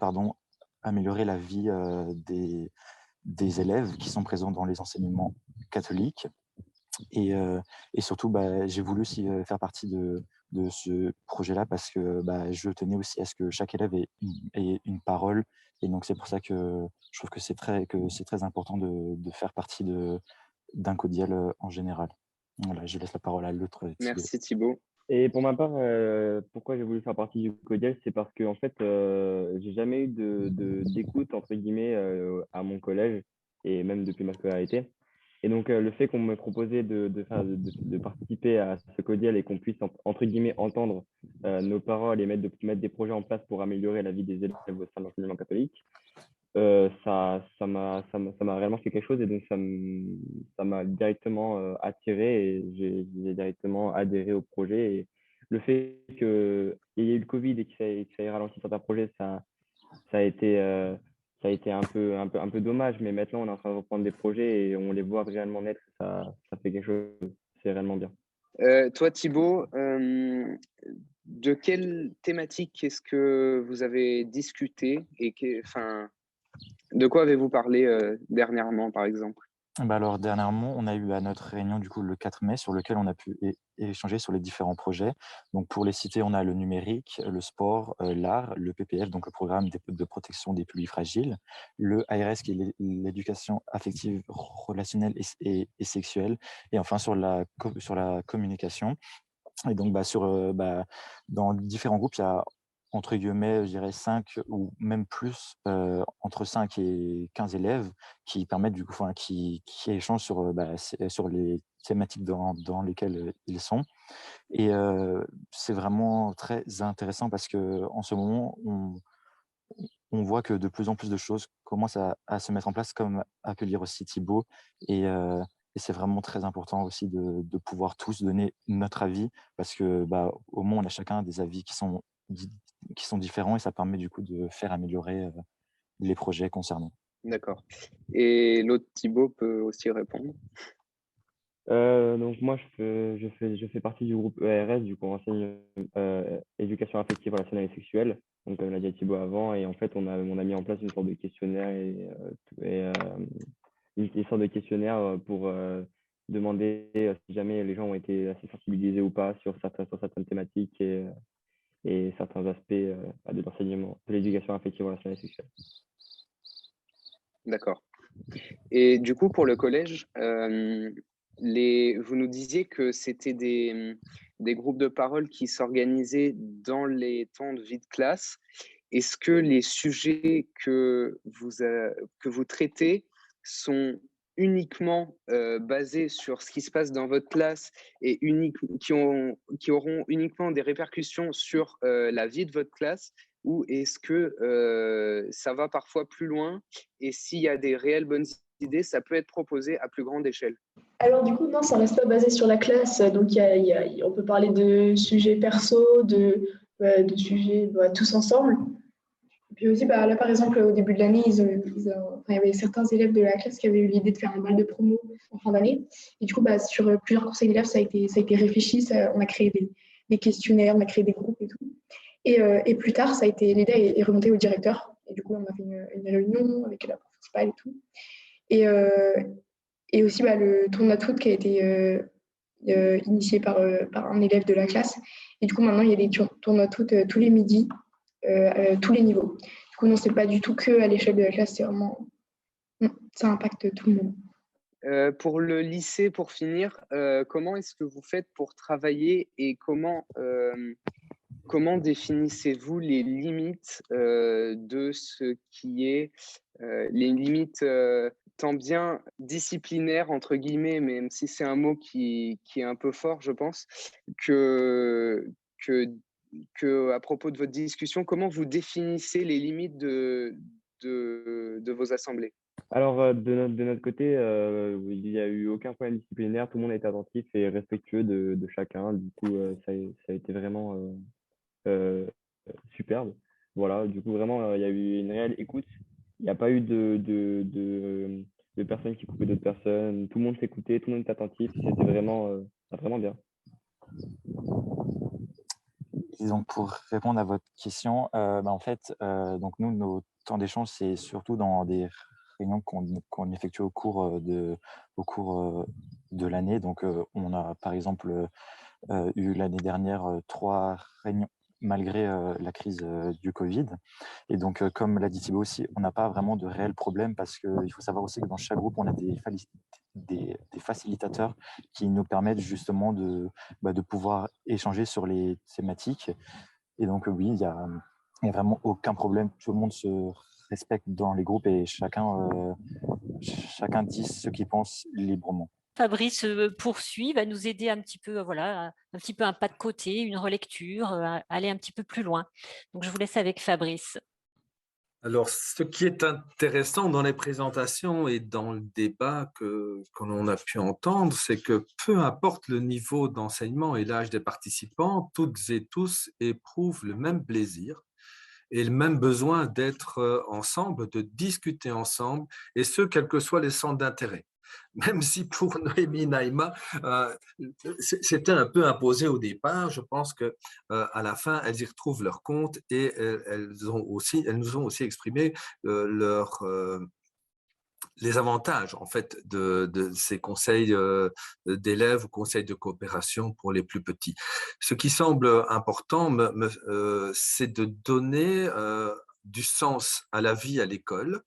améliorer la vie des élèves qui sont présents dans les enseignements catholiques. Et surtout, j'ai voulu aussi faire partie de ce projet-là parce que je tenais aussi à ce que chaque élève ait une parole. Et donc, c'est pour ça que je trouve que c'est très important de faire partie d'un Codiel en général. Voilà, je laisse la parole à l'autre. Merci Thibaut. Et pour ma part, pourquoi j'ai voulu faire partie du Codiel, c'est parce que en fait, j'ai jamais eu d'écoute entre guillemets à mon collège et même depuis ma scolarité. Et donc le fait qu'on me proposait de participer à ce Codiel et qu'on puisse entre guillemets entendre nos paroles et mettre des projets en place pour améliorer la vie des élèves au sein de l'enseignement catholique, ça m'a réellement fait quelque chose et donc ça m'a directement attiré et j'ai directement adhéré au projet. Et le fait qu'il y ait eu le Covid et que ça ait ralenti certains projets, ça a été un peu dommage, mais maintenant on est en train de reprendre des projets et on les voit réellement naître, ça fait quelque chose, c'est réellement bien. Toi Thibaut, de quelle thématique est-ce que vous avez discuté et de quoi avez-vous parlé dernièrement, par exemple? Alors, dernièrement, on a eu notre réunion du coup, le 4 mai sur lequel on a pu échanger sur les différents projets. Donc, pour les citer, on a le numérique, le sport, l'art, le PPF, donc le programme de protection des publics fragiles, le ARS qui est l'éducation affective, relationnelle et sexuelle, et enfin sur la communication. Et donc, dans différents groupes, il y a entre guillemets, je dirais 5 ou même plus, entre 5 et 15 élèves qui permettent du coup, qui échangent sur les thématiques dans lesquelles ils sont. Et c'est vraiment très intéressant parce qu'en ce moment, on voit que de plus en plus de choses commencent à se mettre en place, comme accueillir aussi Thibaut. Et c'est vraiment très important aussi de pouvoir tous donner notre avis parce que au moins, on a chacun des avis qui sont différents et ça permet du coup de faire améliorer les projets concernés. D'accord. Et l'autre Thibaut peut aussi répondre. Donc moi, je fais partie du groupe ERS, du coup, enseigne éducation affective, relationnelle et sexuelle, donc comme l'a dit Thibaut avant, et en fait, on a mis en place une sorte de questionnaire une sorte de questionnaire pour demander si jamais les gens ont été assez sensibilisés ou pas sur certaines thématiques et certains aspects de l'enseignement, de l'éducation affective, relationnelle et sexuelle. D'accord. Et du coup, pour le collège, vous nous disiez que c'était des groupes de parole qui s'organisaient dans les temps de vie de classe. Est-ce que les sujets que vous traitez sont uniquement basés sur ce qui se passe dans votre classe et qui auront uniquement des répercussions sur la vie de votre classe, ou est-ce que ça va parfois plus loin et s'il y a des réelles bonnes idées, ça peut être proposé à plus grande échelle? Alors du coup, non, ça reste pas basé sur la classe. Donc on peut parler de sujets perso, de sujets tous ensemble. Puis aussi, là, par exemple, au début de l'année, il y avait certains élèves de la classe qui avaient eu l'idée de faire un bal de promo en fin d'année. Et du coup, sur plusieurs conseils d'élèves, ça a été réfléchi. On a créé des questionnaires, on a créé des groupes et tout. Et plus tard, l'idée est remontée au directeur. Et du coup, on a fait une réunion avec la prof principale et tout. Et aussi, le tournoi de foot qui a été initié par un élève de la classe. Et du coup, maintenant, il y a des tournois de foot tous les midis. Tous les niveaux. Du coup, non, c'est pas du tout que à l'échelle de la classe, c'est vraiment ça impacte tout le monde. Pour le lycée, pour finir, comment est-ce que vous faites pour travailler et comment définissez-vous les limites de ce qui est les limites tant bien disciplinaires entre guillemets, même si c'est un mot qui est un peu fort, je pense, que à propos de votre discussion, comment vous définissez les limites de vos assemblées? Alors, de notre côté, il n'y a eu aucun problème disciplinaire, tout le monde a été attentif et respectueux de chacun. Du coup, ça a été vraiment superbe. Voilà, du coup, vraiment, il y a eu une réelle écoute. Il n'y a pas eu de personnes qui coupaient d'autres personnes. Tout le monde s'écoutait, tout le monde était attentif. C'était vraiment bien. Et donc, pour répondre à votre question, en fait, donc nous, nos temps d'échange, c'est surtout dans des réunions qu'on effectue au cours de l'année. Donc, on a par exemple eu l'année dernière 3 réunions malgré la crise du Covid. Et donc, comme l'a dit Thibaut aussi, on n'a pas vraiment de réel problème parce qu'il faut savoir aussi que dans chaque groupe, on a des facilitateurs qui nous permettent justement de pouvoir échanger sur les thématiques. Et donc, oui, il y a vraiment aucun problème. Tout le monde se respecte dans les groupes et chacun dit ce qu'il pense librement. Fabrice poursuit, va nous aider un petit peu, un pas de côté, une relecture, aller un petit peu plus loin. Donc, je vous laisse avec Fabrice. Alors, ce qui est intéressant dans les présentations et dans le débat que l'on a pu entendre, c'est que peu importe le niveau d'enseignement et l'âge des participants, toutes et tous éprouvent le même plaisir et le même besoin d'être ensemble, de discuter ensemble, et ce, quels que soient les centres d'intérêt. Même si pour Noémie Naïma, c'était un peu imposé au départ, je pense qu'à la fin, elles y retrouvent leur compte et elles nous ont aussi exprimé les avantages en fait de ces conseils d'élèves ou conseils de coopération pour les plus petits. Ce qui semble important, c'est de donner du sens à la vie à l'école,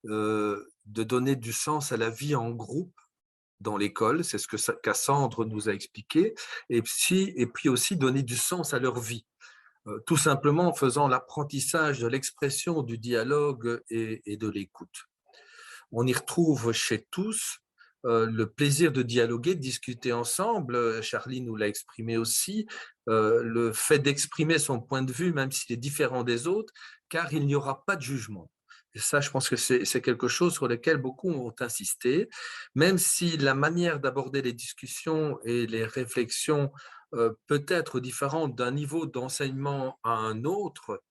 de donner du sens à la vie en groupe dans l'école, c'est ce que Cassandre nous a expliqué, et puis aussi donner du sens à leur vie, tout simplement en faisant l'apprentissage de l'expression, du dialogue et de l'écoute. On y retrouve chez tous le plaisir de dialoguer, de discuter ensemble. Charlie nous l'a exprimé aussi, le fait d'exprimer son point de vue, même s'il est différent des autres, car il n'y aura pas de jugement. Et ça, je pense que c'est quelque chose sur lequel beaucoup ont insisté, même si la manière d'aborder les discussions et les réflexions peut être différente d'un niveau d'enseignement à un autre.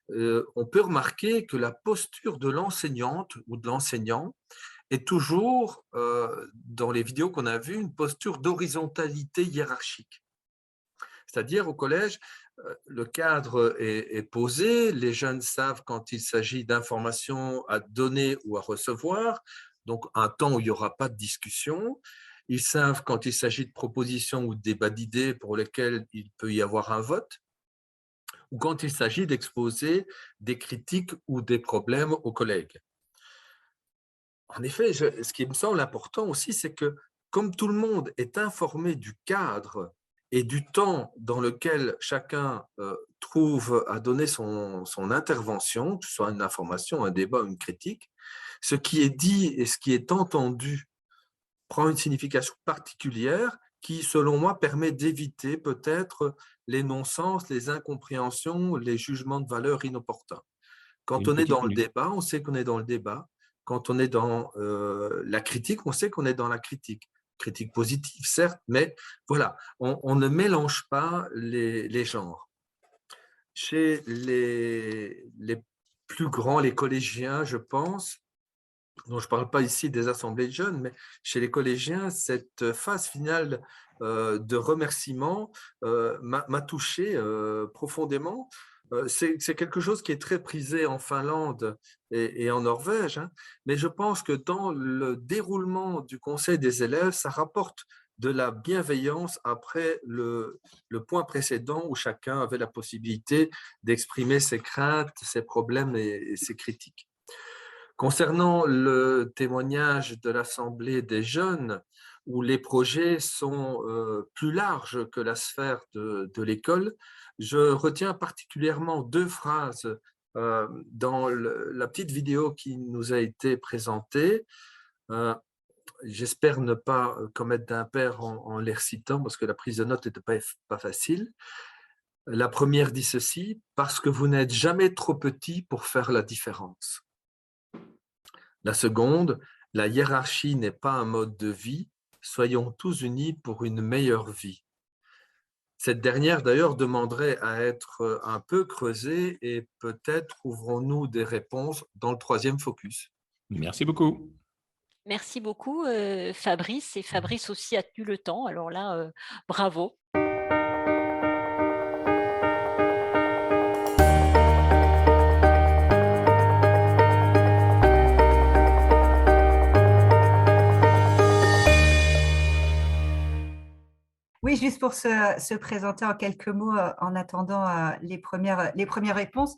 On peut remarquer que la posture de l'enseignante ou de l'enseignant est toujours, dans les vidéos qu'on a vues, une posture d'horizontalité hiérarchique. C'est-à-dire au collège, le cadre est posé, les jeunes savent quand il s'agit d'informations à donner ou à recevoir, donc un temps où il n'y aura pas de discussion. Ils savent quand il s'agit de propositions ou de débats d'idées pour lesquels il peut y avoir un vote. ou quand il s'agit d'exposer des critiques ou des problèmes aux collègues. En effet, ce qui me semble important aussi, c'est que comme tout le monde est informé du cadre et du temps dans lequel chacun trouve à donner son intervention, que ce soit une information, un débat, une critique, ce qui est dit et ce qui est entendu prend une signification particulière qui, selon moi, permet d'éviter peut-être les non-sens, les incompréhensions, les jugements de valeur inopportuns. Quand on est dans le débat, on sait qu'on est dans le débat. Quand on est dans la critique, on sait qu'on est dans la critique. Critique positive, certes, mais voilà, on ne mélange pas les genres. Chez les plus grands, les collégiens, je pense, dont je ne parle pas ici des assemblées de jeunes, mais chez les collégiens, cette phase finale de remerciement m'a touché profondément. C'est quelque chose qui est très prisé en Finlande et en Norvège, hein, mais je pense que dans le déroulement du conseil des élèves, ça rapporte de la bienveillance après le point précédent où chacun avait la possibilité d'exprimer ses craintes, ses problèmes et ses critiques. Concernant le témoignage de l'Assemblée des jeunes, où les projets sont plus larges que la sphère de l'école, je retiens particulièrement 2 phrases dans la petite vidéo qui nous a été présentée. J'espère ne pas commettre d'impair en les recitant, parce que la prise de notes n'était pas facile. La première dit ceci: « Parce que vous n'êtes jamais trop petit pour faire la différence ». La seconde: « La hiérarchie n'est pas un mode de vie, soyons tous unis pour une meilleure vie ». Cette dernière, d'ailleurs, demanderait à être un peu creusée et peut-être trouverons-nous des réponses dans le 3e focus. Merci beaucoup. Merci beaucoup, Fabrice. Et Fabrice aussi a tenu le temps. Alors là, bravo. Oui, juste pour se présenter en quelques mots en attendant les premières réponses.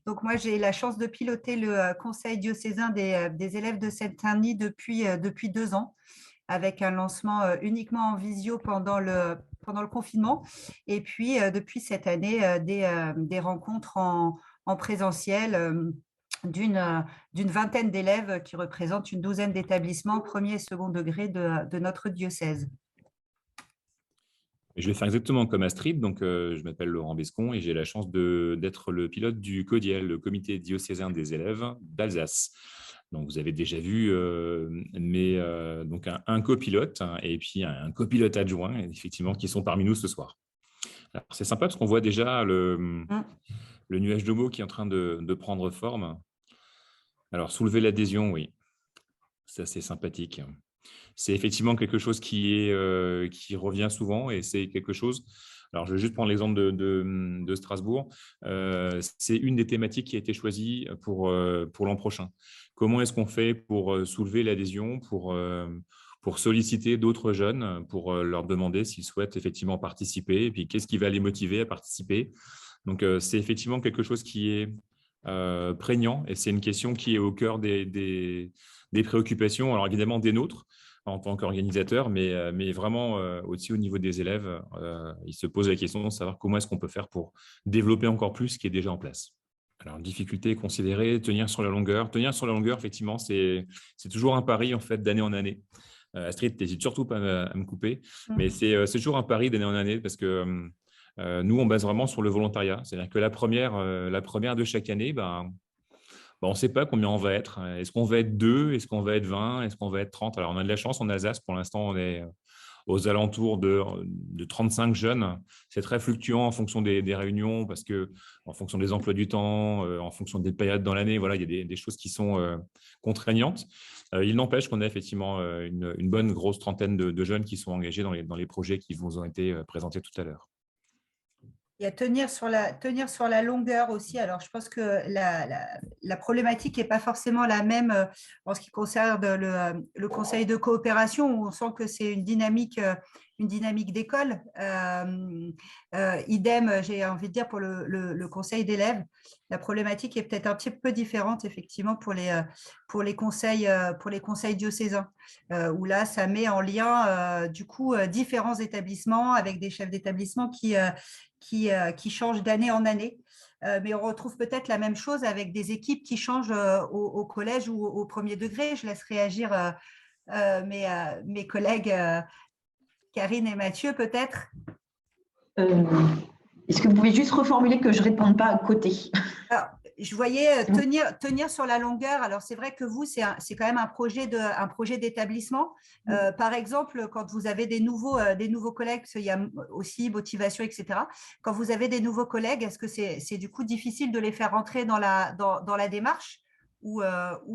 Donc moi, j'ai la chance de piloter le conseil diocésain des élèves de Seine-Saint-Denis depuis 2 ans, avec un lancement uniquement en visio pendant le confinement. Et puis, depuis cette année, des rencontres en présentiel d'une vingtaine d'élèves qui représentent une douzaine d'établissements premier et second degré de notre diocèse. Je vais faire exactement comme Astrid. Donc, je m'appelle Laurent Bescon et j'ai la chance d'être le pilote du CODIEL, le comité diocésain des élèves d'Alsace. Donc, vous avez déjà vu donc un copilote et puis un copilote adjoint, effectivement, qui sont parmi nous ce soir. C'est sympa parce qu'on voit déjà le nuage de mots qui est en train de prendre forme. Alors, soulever l'adhésion, oui, c'est assez sympathique. C'est effectivement quelque chose qui revient souvent et c'est quelque chose… Alors, je vais juste prendre l'exemple de Strasbourg. C'est une des thématiques qui a été choisie pour l'an prochain. Comment est-ce qu'on fait pour soulever l'adhésion, pour solliciter d'autres jeunes, pour leur demander s'ils souhaitent effectivement participer et puis qu'est-ce qui va les motiver à participer. Donc, c'est effectivement quelque chose qui est prégnant et c'est une question qui est au cœur des préoccupations, alors évidemment des nôtres, en tant qu'organisateur, mais vraiment aussi au niveau des élèves, ils se posent la question de savoir comment est-ce qu'on peut faire pour développer encore plus ce qui est déjà en place. Alors, difficulté considérée, tenir sur la longueur. Tenir sur la longueur, effectivement, c'est toujours un pari en fait, d'année en année. Astrid, n'hésite surtout pas à me couper, mais c'est toujours un pari d'année en année parce que nous, on base vraiment sur le volontariat. C'est-à-dire que la première de chaque année, on ne sait pas combien on va être. Est-ce qu'on va être 2 ? Est-ce qu'on va être 20 ? Est-ce qu'on va être 30 ? Alors, on a de la chance en Alsace. Pour l'instant, on est aux alentours de 35 jeunes. C'est très fluctuant en fonction des réunions parce que, en fonction des emplois du temps, en fonction des périodes dans l'année, voilà, il y a des choses qui sont contraignantes. Il n'empêche qu'on a effectivement une bonne grosse trentaine de jeunes qui sont engagés dans les projets qui vous ont été présentés tout à l'heure. Il y a tenir sur la longueur aussi. Alors, je pense que la problématique n'est pas forcément la même en ce qui concerne le conseil de coopération, où on sent que c'est une dynamique une dynamique d'école. Idem, j'ai envie de dire, pour le conseil d'élèves. La problématique est peut-être un petit peu différente, effectivement, pour les conseils diocésains, où là, ça met en lien, du coup, différents établissements avec des chefs d'établissement qui changent d'année en année. Mais on retrouve peut-être la même chose avec des équipes qui changent au collège ou au premier degré. Je laisse réagir mes collègues Karine et Mathieu, peut-être. Est-ce que vous pouvez juste reformuler que je ne réponde pas à côté? Alors, je voyais tenir sur la longueur. Alors, c'est vrai que vous, c'est quand même un projet d'établissement. Par exemple, quand vous avez des nouveaux collègues, parce qu'il y a aussi motivation, etc. Quand vous avez des nouveaux collègues, est-ce que c'est du coup difficile de les faire rentrer dans la démarche ou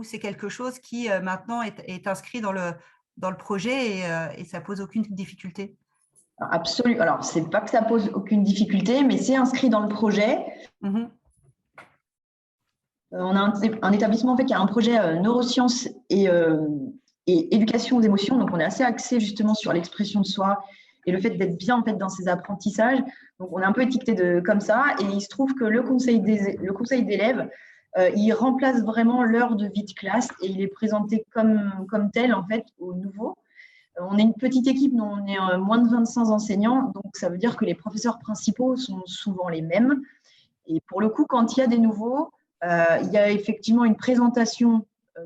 c'est quelque chose qui maintenant est inscrit dans le projet et ça pose aucune difficulté? Absolument. Alors, c'est pas que ça pose aucune difficulté, mais c'est inscrit dans le projet. On a un établissement en fait, qui a un projet neurosciences et éducation aux émotions. Donc, on est assez axé justement sur l'expression de soi et le fait d'être bien en fait, dans ses apprentissages. Donc, on est un peu étiqueté comme ça. Et il se trouve que le conseil d'élèves, il remplace vraiment l'heure de vie de classe et il est présenté comme tel en fait aux nouveaux. On est une petite équipe, nous on est moins de 25 enseignants, donc ça veut dire que les professeurs principaux sont souvent les mêmes. Et pour le coup, quand il y a des nouveaux, il y a effectivement une présentation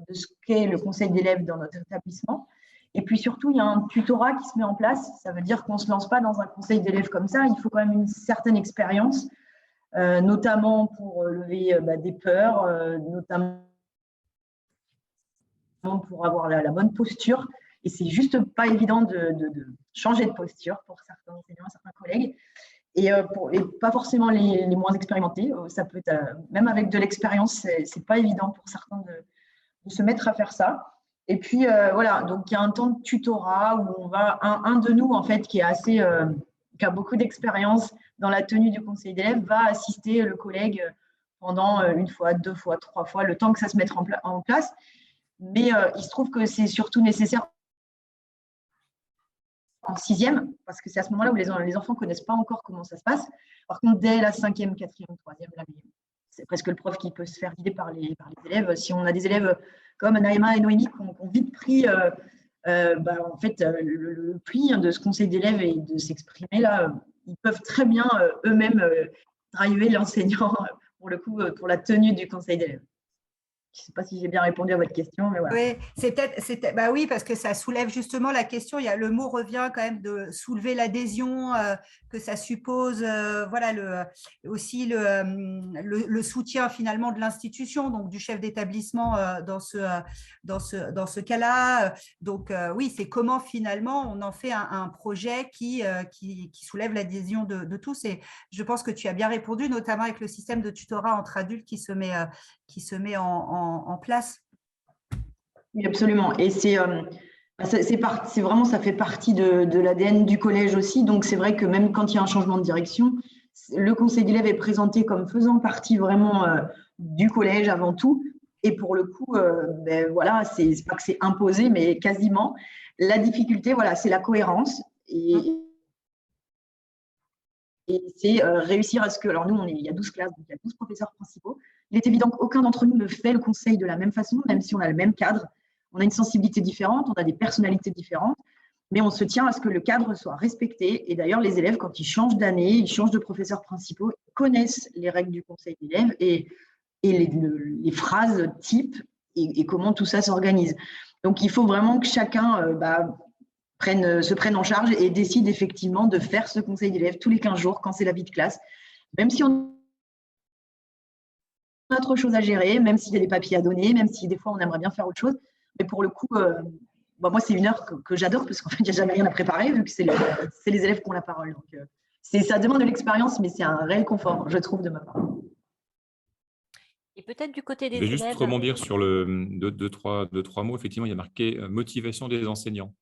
de ce qu'est le conseil d'élèves dans notre établissement. Et puis surtout, il y a un tutorat qui se met en place. Ça veut dire qu'on ne se lance pas dans un conseil d'élèves comme ça. Il faut quand même une certaine expérience, notamment pour lever des peurs, notamment pour avoir la bonne posture. Et c'est juste pas évident de changer de posture pour certains enseignants, certains collègues. Et pas forcément les moins expérimentés. Ça peut être, même avec de l'expérience, c'est pas évident pour certains de se mettre à faire ça. Et puis voilà, donc il y a un temps de tutorat où on va, un de nous en fait qui a beaucoup d'expérience dans la tenue du conseil d'élèves va assister le collègue pendant une fois, 2 fois, 3 fois, le temps que ça se mette en place. Mais il se trouve que c'est surtout nécessaire en 6e, parce que c'est à ce moment-là où les enfants ne connaissent pas encore comment ça se passe. Par contre, dès la 5e, 4e, 3e, là, c'est presque le prof qui peut se faire guider par les élèves. Si on a des élèves comme Naïma et Noémie qui ont vite pris en fait, le pli de ce conseil d'élèves et de s'exprimer, là, ils peuvent très bien eux-mêmes driver l'enseignant pour le coup, pour la tenue du conseil d'élèves. Je ne sais pas si j'ai bien répondu à votre question, mais voilà. Oui, oui, parce que ça soulève justement la question. Le mot revient quand même de soulever l'adhésion que ça suppose, voilà, aussi le soutien finalement de l'institution, donc du chef d'établissement dans ce cas-là. Donc oui, c'est comment finalement on en fait un projet qui soulève l'adhésion de tous. Et je pense que tu as bien répondu, notamment avec le système de tutorat entre adultes qui se met en place. Oui, absolument. Et c'est vraiment, ça fait partie de l'ADN du collège aussi. Donc, c'est vrai que même quand il y a un changement de direction, le conseil d'élèves est présenté comme faisant partie vraiment du collège avant tout. Et pour le coup, voilà, c'est pas que c'est imposé, mais quasiment. La difficulté, voilà, c'est la cohérence. Et c'est réussir à ce que… Alors, nous, il y a 12 classes, donc il y a 12 professeurs principaux. Il est évident qu'aucun d'entre nous ne fait le conseil de la même façon, même si on a le même cadre. On a une sensibilité différente, on a des personnalités différentes, mais on se tient à ce que le cadre soit respecté. Et d'ailleurs, les élèves, quand ils changent d'année, ils changent de professeurs principaux, connaissent les règles du conseil d'élèves et les phrases types et comment tout ça s'organise. Donc, il faut vraiment que chacun se prenne en charge et décide effectivement de faire ce conseil d'élèves tous les 15 jours quand c'est la vie de classe, même si on a autre chose à gérer, même s'il y a des papiers à donner, même si des fois on aimerait bien faire autre chose. Mais pour le coup, moi, c'est une heure que j'adore parce qu'en fait, il n'y a jamais rien à préparer vu que c'est les élèves qui ont la parole. Donc, ça demande de l'expérience, mais c'est un réel confort, je trouve, de ma part. Et peut-être du côté des élèves… Je vais juste rebondir sur deux, trois mots. Effectivement, il y a marqué motivation des enseignants.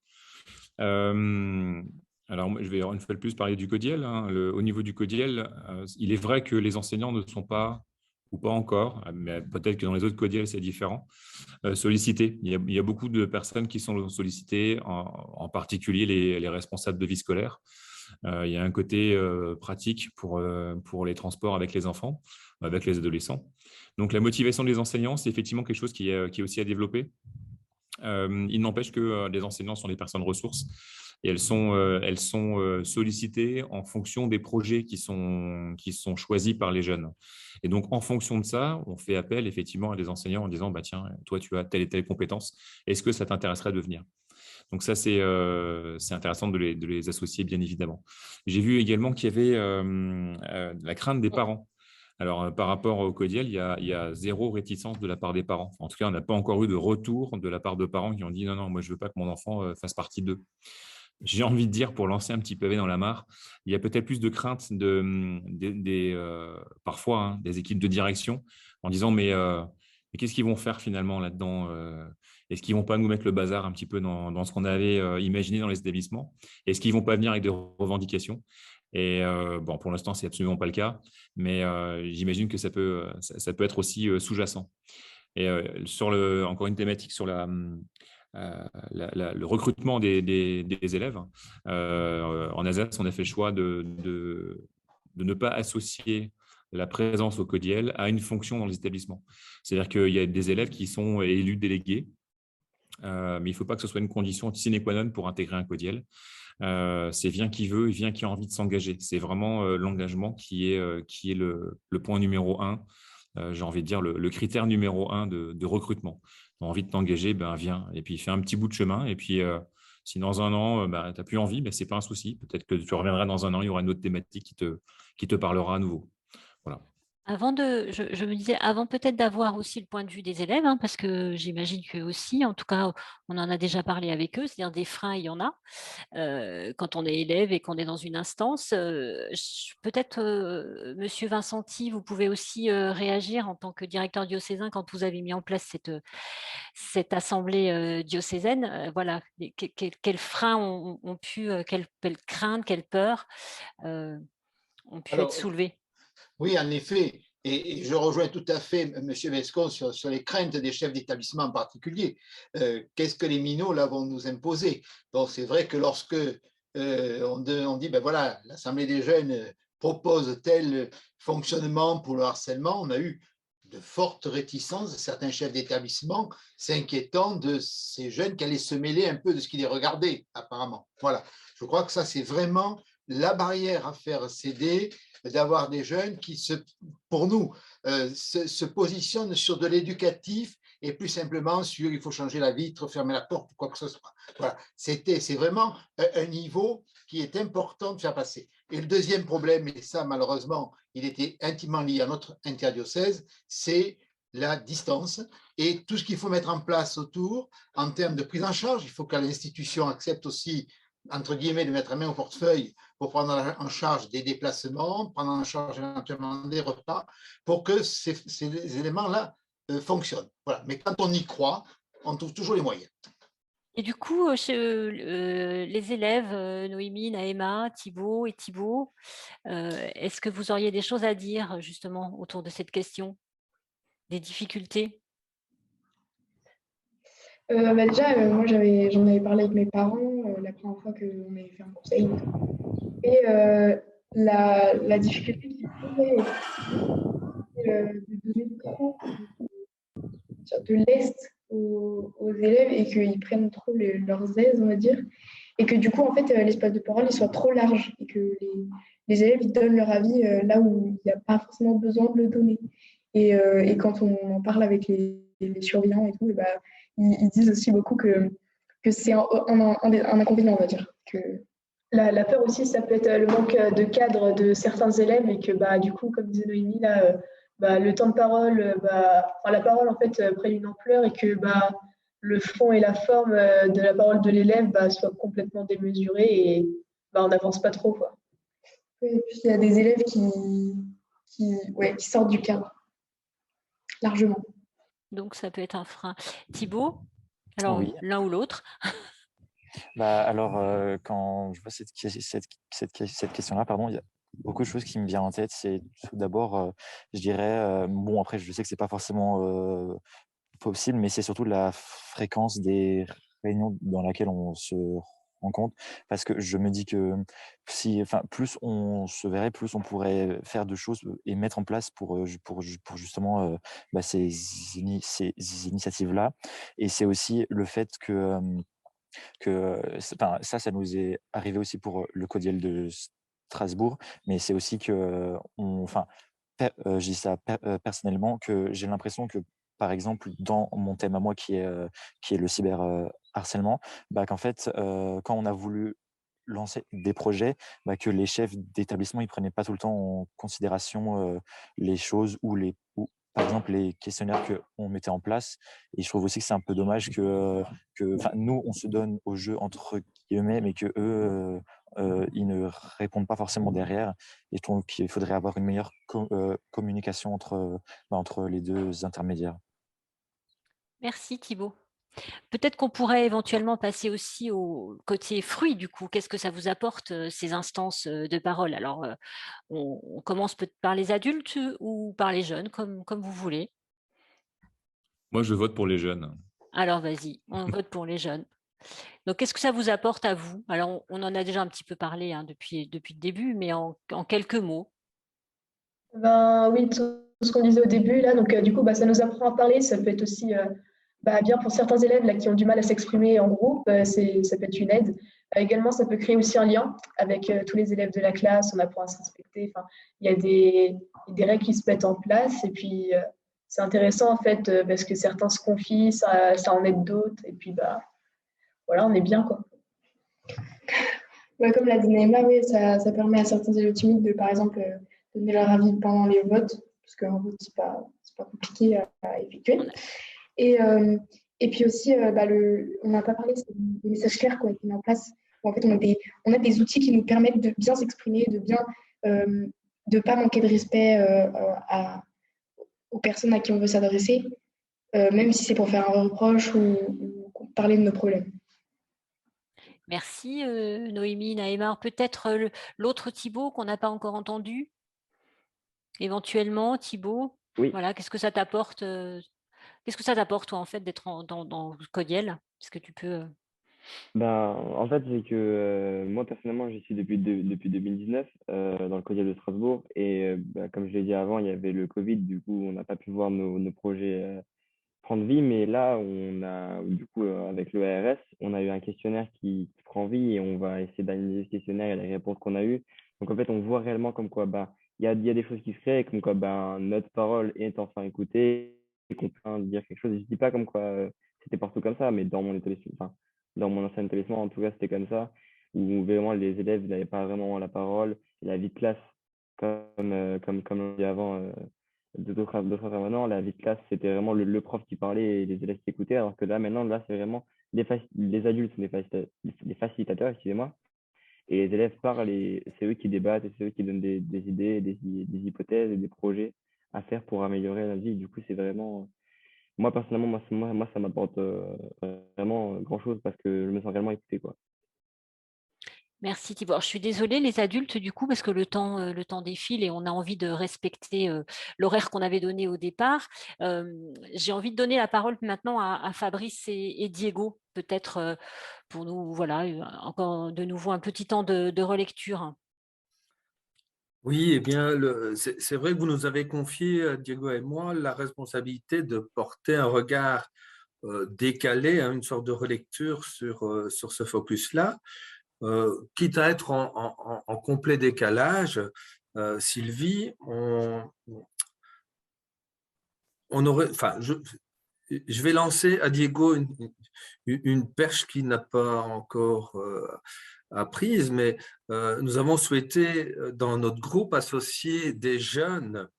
Alors, je vais une fois de plus parler du codiel. Au niveau du codiel, il est vrai que les enseignants ne sont pas ou pas encore, mais peut-être que dans les autres codiels, c'est différent. Solliciter. Il y a beaucoup de personnes qui sont sollicitées, en particulier les responsables de vie scolaire. Il y a un côté pratique pour les transports avec les enfants, avec les adolescents. Donc, la motivation des enseignants, c'est effectivement quelque chose qui est aussi à développer. Il n'empêche que les enseignants sont des personnes ressources et elles sont sollicitées en fonction des projets qui sont choisis par les jeunes. Et donc, en fonction de ça, on fait appel effectivement à des enseignants en disant bah, « Tiens, toi, tu as telle et telle compétence. Est-ce que ça t'intéresserait de venir ?» Donc ça, c'est intéressant de les associer, bien évidemment. J'ai vu également qu'il y avait la crainte des parents. Alors, par rapport au codiel, il y a zéro réticence de la part des parents. En tout cas, on n'a pas encore eu de retour de la part de parents qui ont dit « Non, non, moi, je ne veux pas que mon enfant fasse partie d'eux. » J'ai envie de dire, pour lancer un petit pavé dans la mare, il y a peut-être plus de crainte parfois des équipes de direction en disant « Mais qu'est-ce qu'ils vont faire finalement là-dedans ? Est-ce qu'ils ne vont pas nous mettre le bazar un petit peu dans ce qu'on avait imaginé dans les établissements ? Est-ce qu'ils ne vont pas venir avec des revendications ?» Et bon, pour l'instant, ce n'est absolument pas le cas, mais j'imagine que ça peut être aussi sous-jacent. Et encore une thématique sur le recrutement des élèves. En Alsace, on a fait le choix de ne pas associer la présence au codiel à une fonction dans les établissements. C'est-à-dire qu'il y a des élèves qui sont élus délégués, mais il ne faut pas que ce soit une condition sine qua non pour intégrer un codiel. C'est vient qui veut et vient qui a envie de s'engager. C'est vraiment l'engagement qui est le point numéro 1, j'ai envie de dire le critère numéro 1 de recrutement. Tu as envie de t'engager, ben viens. Et puis, fais un petit bout de chemin. Et puis, si dans un an, tu n'as plus envie, ben, ce n'est pas un souci. Peut-être que tu reviendras dans un an, il y aura une autre thématique qui te parlera à nouveau. Voilà. Je me disais, avant peut-être d'avoir aussi le point de vue des élèves, parce que j'imagine que aussi, en tout cas, on en a déjà parlé avec eux, c'est-à-dire des freins, il y en a. Quand on est élève et qu'on est dans une instance, peut-être, Monsieur Vincenti, vous pouvez aussi réagir en tant que directeur diocésain quand vous avez mis en place cette assemblée diocésaine. Voilà, quels freins ont pu, quelles craintes, quelles peurs ont pu être soulevées? Oui, en effet, et je rejoins tout à fait M. Vescon sur les craintes des chefs d'établissement en particulier. Qu'est-ce que les minots là vont nous imposer? Bon, c'est vrai que lorsque on dit, ben voilà, l'Assemblée des jeunes propose tel fonctionnement pour le harcèlement, on a eu de fortes réticences de certains chefs d'établissement s'inquiétant de ces jeunes qui allaient se mêler un peu de ce qui les regardait, apparemment. Voilà, je crois que ça, c'est vraiment la barrière à faire céder, d'avoir des jeunes qui, pour nous, se positionnent sur de l'éducatif et plus simplement sur il faut changer la vitre, fermer la porte, quoi que ce soit. Voilà, c'est vraiment un niveau qui est important de faire passer. Et le deuxième problème, et ça malheureusement, il était intimement lié à notre interdiocèse, c'est la distance et tout ce qu'il faut mettre en place autour en termes de prise en charge. Il faut que l'institution accepte aussi, entre guillemets, de mettre la main au portefeuille pour prendre en charge des déplacements, prendre en charge éventuellement des repas, pour que ces éléments-là fonctionnent. Voilà. Mais quand on y croit, on trouve toujours les moyens. Et du coup, les élèves, Noémie, Naëma, Thibaut et Thibaut, est-ce que vous auriez des choses à dire justement autour de cette question, des difficultés? Déjà, moi, j'en avais parlé avec mes parents la première fois qu'on avait fait un conseil. Et la difficulté qu'ils pouvaient de donner trop de lest aux élèves et qu'ils prennent trop leurs aises, on va dire, et que du coup, en fait, l'espace de parole il soit trop large et que les élèves ils donnent leur avis là où il n'y a pas forcément besoin de le donner. Et quand on en parle avec les surveillants et tout, et bah, ils disent aussi beaucoup que c'est un inconvénient, on va dire. Que la peur aussi, ça peut être le manque de cadre de certains élèves et que bah, du coup, comme disait Noémie, là, bah, le temps de parole, la parole en fait prenne une ampleur et que bah, le fond et la forme de la parole de l'élève soient complètement démesurés et bah, on n'avance pas trop, quoi. Et puis il y a des élèves qui sortent du cadre, largement. Donc ça peut être un frein. Thibaut, alors Oui. l'un ou l'autre? Alors, quand je vois cette question-là, pardon, beaucoup de choses qui me viennent en tête. C'est tout d'abord, je dirais, bon après je sais que c'est pas forcément possible, mais c'est surtout la fréquence des réunions dans laquelle on se rencontre. Parce que je me dis que plus on se verrait, plus on pourrait faire de choses et mettre en place pour justement ces initiatives-là. Et c'est aussi le fait ça nous est arrivé aussi pour le Codiel de Strasbourg, mais c'est aussi que, je dis ça personnellement, que j'ai l'impression que, par exemple, dans mon thème à moi qui est le cyberharcèlement, qu'en fait, quand on a voulu lancer des projets, que les chefs d'établissement ils prenaient pas tout le temps en considération les choses ou par exemple les questionnaires qu'on mettait en place. Et je trouve aussi que c'est un peu dommage que nous on se donne au jeu entre guillemets, mais que eux ils ne répondent pas forcément derrière. Et je trouve qu'il faudrait avoir une meilleure communication entre les deux intermédiaires. Merci Thibaut. Peut-être qu'on pourrait éventuellement passer aussi au côté fruit du coup. Qu'est-ce que ça vous apporte, ces instances de parole? Alors, on commence peut-être par les adultes ou par les jeunes, comme vous voulez. Moi, je vote pour les jeunes. Alors vas-y, on vote pour les jeunes. Donc, qu'est-ce que ça vous apporte à vous? Alors, on en a déjà un petit peu parlé depuis le début, mais en quelques mots. Oui, tout ce qu'on disait au début, là, donc du coup, ça nous apprend à parler. Ça peut être aussi bien pour certains élèves là, qui ont du mal à s'exprimer en groupe, ça peut être une aide. Également, ça peut créer aussi un lien avec tous les élèves de la classe. On apprend à se respecter. Enfin, il y a des règles qui se mettent en place. Et puis, c'est intéressant, en fait, parce que certains se confient, ça en aide d'autres. Et puis, voilà, on est bien, quoi. Comme l'a dit Naïma, oui, ça permet à certains élèves timides de, par exemple, donner leur avis pendant les votes, parce qu'un vote, c'est pas compliqué à effectuer. Et puis aussi, on n'a pas parlé, c'est des messages clairs qui ont été mis en place. En fait, on a des outils qui nous permettent de bien s'exprimer, de pas manquer de respect aux personnes à qui on veut s'adresser, même si c'est pour faire un reproche ou parler de nos problèmes. Merci Noémie, Naïma. Peut-être l'autre Thibaut qu'on n'a pas encore entendu. Éventuellement, Thibaut, oui. Voilà, qu'est-ce que ça t'apporte toi, en fait, d'être dans le Codiel? Est-ce que tu peux… En fait, c'est que moi, personnellement, j'y suis depuis 2019 dans le Codiel de Strasbourg. Et comme je l'ai dit avant, il y avait le Covid. Du coup, on n'a pas pu voir nos projets prendre vie. Mais là, on a, du coup, avec le ARS, on a eu un questionnaire qui prend vie et on va essayer d'analyser ce questionnaire et les réponses qu'on a eues. Donc, en fait, on voit réellement comme quoi il y a des choses qui se créent, comme quoi notre parole est enfin écoutée et qu'on peut dire quelque chose. Je ne dis pas comme quoi c'était partout comme ça, mais dans mon établissement, dans mon ancien établissement, en tout cas, c'était comme ça, où vraiment les élèves n'avaient pas vraiment la parole. Et la vie de classe, comme on dit avant, d'autres intervenants, la vie de classe, c'était vraiment le prof qui parlait et les élèves qui écoutaient, alors que là, maintenant, c'est vraiment les adultes sont des facilitateurs, excusez-moi, et les élèves parlent et c'est eux qui débattent et c'est eux qui donnent des idées, des hypothèses et des projets à faire pour améliorer la vie. Du coup, c'est vraiment… Moi, personnellement, ça m'apporte vraiment grand-chose parce que je me sens réellement écouté, quoi. Merci Thibaut. Je suis désolée, les adultes, du coup, parce que le temps défile et on a envie de respecter l'horaire qu'on avait donné au départ. J'ai envie de donner la parole maintenant à Fabrice et Diego, peut-être pour nous, voilà, encore de nouveau un petit temps de relecture. Oui, eh bien, c'est vrai que vous nous avez confié, Diego et moi, la responsabilité de porter un regard décalé, une sorte de relecture sur ce focus-là. Quitte à être en complet décalage, Sylvie, on aurait, je vais lancer à Diego une perche qui n'a pas encore apprise, mais nous avons souhaité dans notre groupe associer des jeunes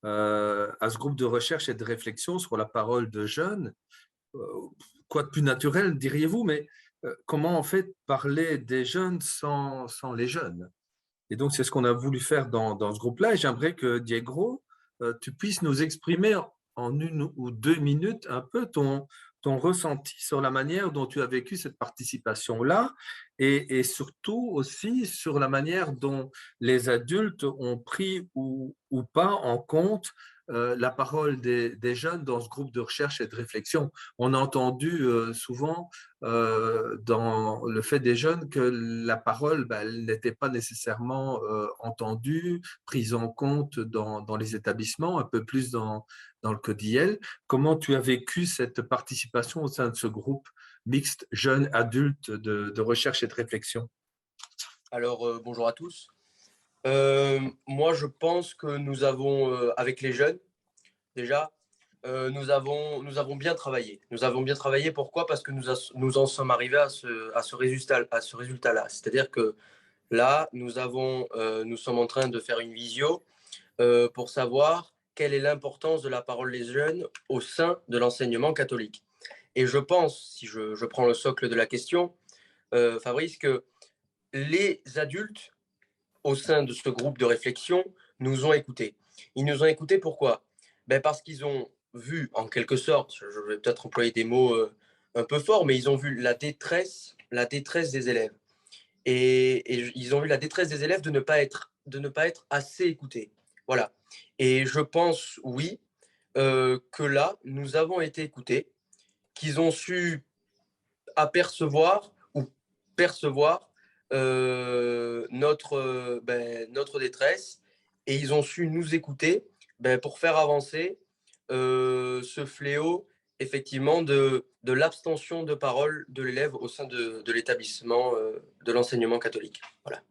à ce groupe de recherche et de réflexion sur la parole de jeunes. Quoi de plus naturel, diriez-vous, mais comment en fait parler des jeunes sans les jeunes? Et donc, c'est ce qu'on a voulu faire dans ce groupe-là. Et j'aimerais que, Diego, tu puisses nous exprimer en 1 ou 2 minutes un peu ton ressenti sur la manière dont tu as vécu cette participation-là et surtout aussi sur la manière dont les adultes ont pris ou pas en compte la parole des jeunes dans ce groupe de recherche et de réflexion. On a entendu souvent dans le fait des jeunes que la parole, elle n'était pas nécessairement entendue, prise en compte dans les établissements, un peu plus dans le CODIEL. Comment tu as vécu cette participation au sein de ce groupe mixte jeunes adultes de recherche et de réflexion? Alors, bonjour à tous. Moi, je pense que nous avons, avec les jeunes, déjà, nous avons bien travaillé. Nous avons bien travaillé, pourquoi? Parce que nous en sommes arrivés à ce résultat-là. C'est-à-dire que là, nous sommes en train de faire une visio pour savoir quelle est l'importance de la parole des jeunes au sein de l'enseignement catholique. Et je pense, si je prends le socle de la question, Fabrice, que les adultes au sein de ce groupe de réflexion nous ont écoutés. Ils nous ont écoutés pourquoi? Parce qu'ils ont vu, en quelque sorte, je vais peut-être employer des mots un peu forts, mais ils ont vu la détresse des élèves. Et ils ont vu la détresse des élèves de ne pas être assez écoutés. Voilà. Et je pense, oui, que là, nous avons été écoutés, qu'ils ont su apercevoir ou percevoir notre détresse, et ils ont su nous écouter pour faire avancer ce fléau, effectivement, de l'abstention de parole de l'élève au sein de l'établissement de l'enseignement catholique. Voilà.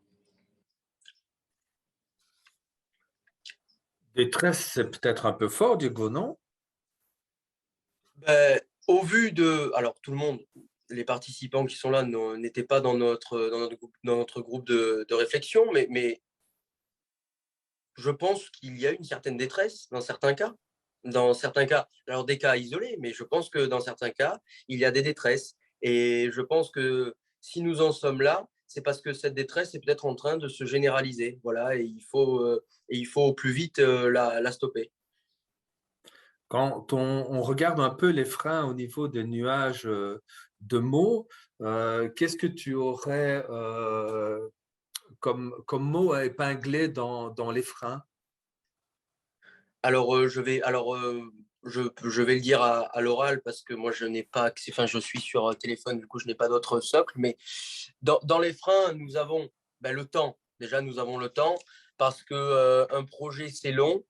Détresse, c'est peut-être un peu fort, Diego, non? Au vu de... Alors, tout le monde, les participants qui sont là n'étaient pas dans notre groupe de réflexion, mais je pense qu'il y a une certaine détresse dans certains cas. Dans certains cas, alors des cas isolés, mais je pense que dans certains cas, il y a des détresses. Et je pense que si nous en sommes là, c'est parce que cette détresse est peut-être en train de se généraliser. Voilà, et il faut au plus vite la stopper. Quand on regarde un peu les freins au niveau des nuages de mots, qu'est-ce que tu aurais comme mot à épingler dans les freins? Alors, je vais le dire à l'oral parce que moi, je n'ai pas accès, enfin, je suis sur téléphone, du coup, je n'ai pas d'autre socle. Mais dans les freins, nous avons le temps. Déjà, nous avons le temps parce qu'un projet, c'est long.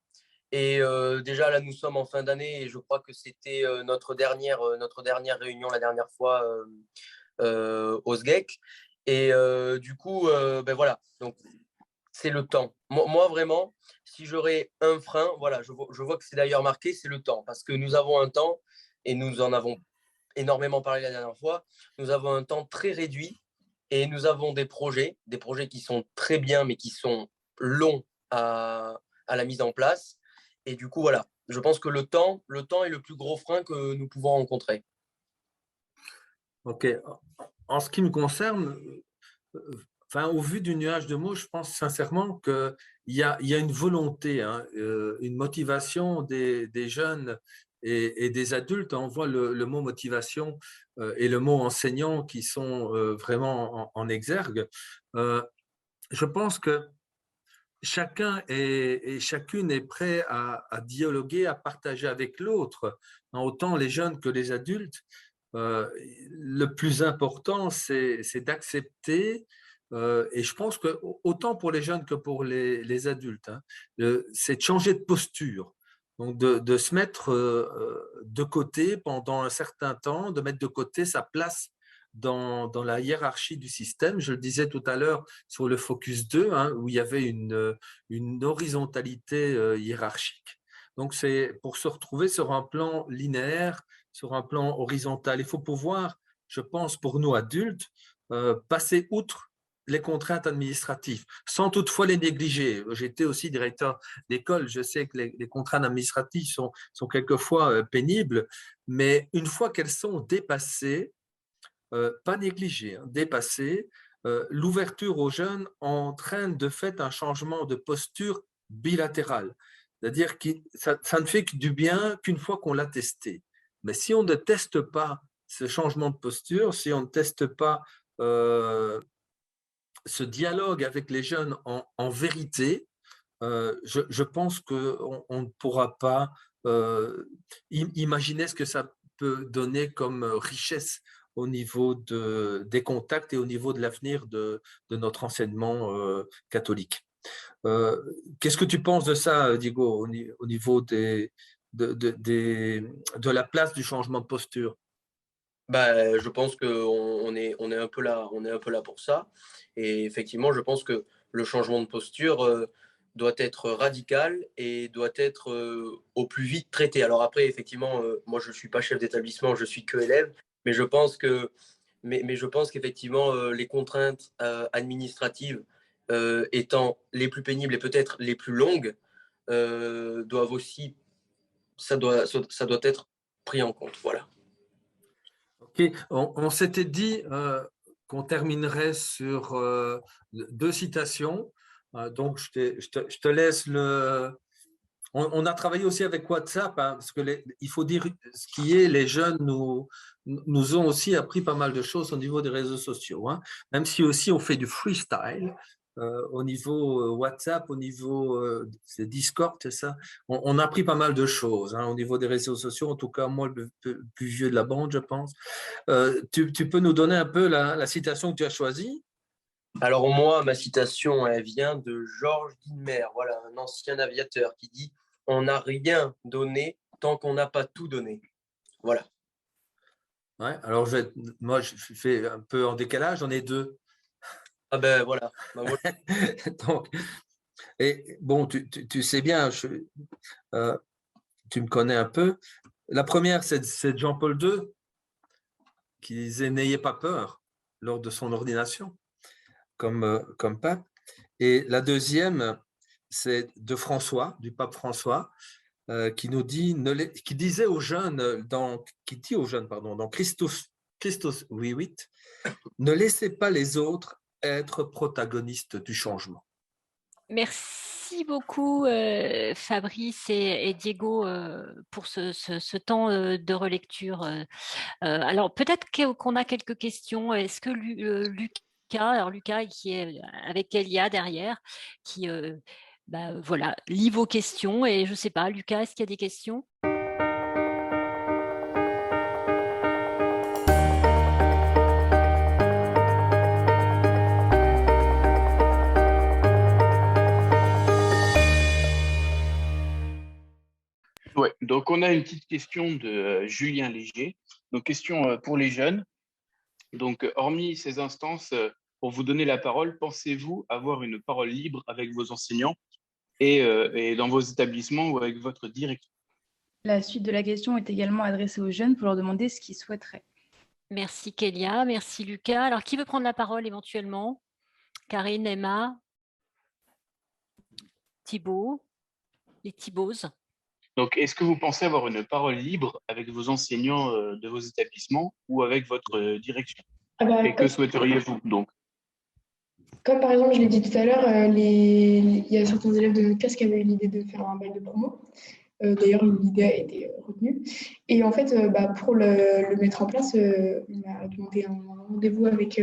Et déjà, là, nous sommes en fin d'année et je crois que c'était notre dernière réunion la dernière fois au SGEC. Et du coup, voilà, donc c'est le temps. Moi, vraiment, si j'aurais un frein, voilà, je vois que c'est d'ailleurs marqué, c'est le temps. Parce que nous avons un temps, et nous en avons énormément parlé la dernière fois, nous avons un temps très réduit et nous avons des projets qui sont très bien, mais qui sont longs à la mise en place. Et du coup, voilà, je pense que le temps est le plus gros frein que nous pouvons rencontrer. Ok. En ce qui me concerne, au vu du nuage de mots, je pense sincèrement qu'il y a une volonté, une motivation des jeunes et des adultes. On voit le mot motivation et le mot enseignant qui sont vraiment en exergue. Je pense que chacun et chacune est prêt à dialoguer, à partager avec l'autre, autant les jeunes que les adultes. Le plus important, c'est d'accepter, et je pense que autant pour les jeunes que pour les adultes, c'est de changer de posture. Donc de se mettre de côté pendant un certain temps, de mettre de côté sa place dans la hiérarchie du système. Je le disais tout à l'heure sur le Focus 2, où il y avait une horizontalité hiérarchique. Donc, c'est pour se retrouver sur un plan linéaire, sur un plan horizontal. Il faut pouvoir, je pense, pour nous adultes, passer outre les contraintes administratives, sans toutefois les négliger. J'étais aussi directeur d'école, je sais que les contraintes administratives sont quelquefois pénibles, mais une fois qu'elles sont dépassées, pas négligées, dépassées, l'ouverture aux jeunes entraîne de fait un changement de posture bilatérale. C'est-à-dire que ça ne fait que du bien qu'une fois qu'on l'a testé. Mais si on ne teste pas ce changement de posture, si on ne teste pas ce dialogue avec les jeunes en vérité, je pense qu'on ne pourra pas imaginer ce que ça peut donner comme richesse au niveau des contacts et au niveau de l'avenir de notre enseignement catholique. Qu'est-ce que tu penses de ça, Diego, au niveau de la place du changement de posture? Je pense qu'on est un peu là pour ça. Et effectivement, je pense que le changement de posture doit être radical et doit être au plus vite traité. Alors après, effectivement, moi, je ne suis pas chef d'établissement, je suis que élève, mais je pense qu'effectivement, les contraintes administratives étant les plus pénibles et peut-être les plus longues, doivent aussi, ça doit être pris en compte. Voilà. Ok, on s'était dit qu'on terminerait sur 2 citations. Donc, je te laisse le... On a travaillé aussi avec WhatsApp, hein, parce que il faut dire ce qui est, les jeunes nous ont aussi appris pas mal de choses au niveau des réseaux sociaux, hein. Même si aussi on fait du freestyle au niveau WhatsApp, au niveau Discord, c'est ça. On a appris pas mal de choses, hein, au niveau des réseaux sociaux. En tout cas, moi, le plus vieux de la bande, je pense. Tu peux nous donner un peu la citation que tu as choisie? Alors moi, ma citation, elle vient de Georges Guinemer, voilà, un ancien aviateur qui dit « On n'a rien donné tant qu'on n'a pas tout donné ». Voilà. Ouais, alors moi, je fais un peu en décalage, j'en ai 2. Ah ben voilà. Donc, et bon, tu sais bien, tu me connais un peu. La première, c'est Jean-Paul II qui disait « N'ayez pas peur » lors de son ordination comme pape. Et la deuxième, c'est de François, du pape François, qui nous dit, qui dit aux jeunes dans Christus 8, ne laissez pas les autres être protagonistes du changement. Merci beaucoup Fabrice et Diego pour ce temps de relecture. Alors peut-être qu'on a quelques questions. Est-ce que Lucas qui est avec Elia derrière, qui voilà, lit vos questions et je ne sais pas, Lucas, est-ce qu'il y a des questions? Ouais, donc on a une petite question de Julien Léger. Donc question pour les jeunes. Donc hormis ces instances, pour vous donner la parole, pensez-vous avoir une parole libre avec vos enseignants et dans vos établissements ou avec votre directeur? La suite de la question est également adressée aux jeunes pour leur demander ce qu'ils souhaiteraient. Merci Kélia, merci Lucas. Alors qui veut prendre la parole éventuellement? Karine, Emma, Thibaut, les Thibauts. Donc, est-ce que vous pensez avoir une parole libre avec vos enseignants de vos établissements ou avec votre direction? Et que souhaiteriez-vous donc? Comme par exemple, je l'ai dit tout à l'heure, il y a certains élèves de notre classe qui avaient eu l'idée de faire un bail de promo. D'ailleurs, l'idée a été retenue. Et en fait, pour le mettre en place, on a demandé un rendez-vous avec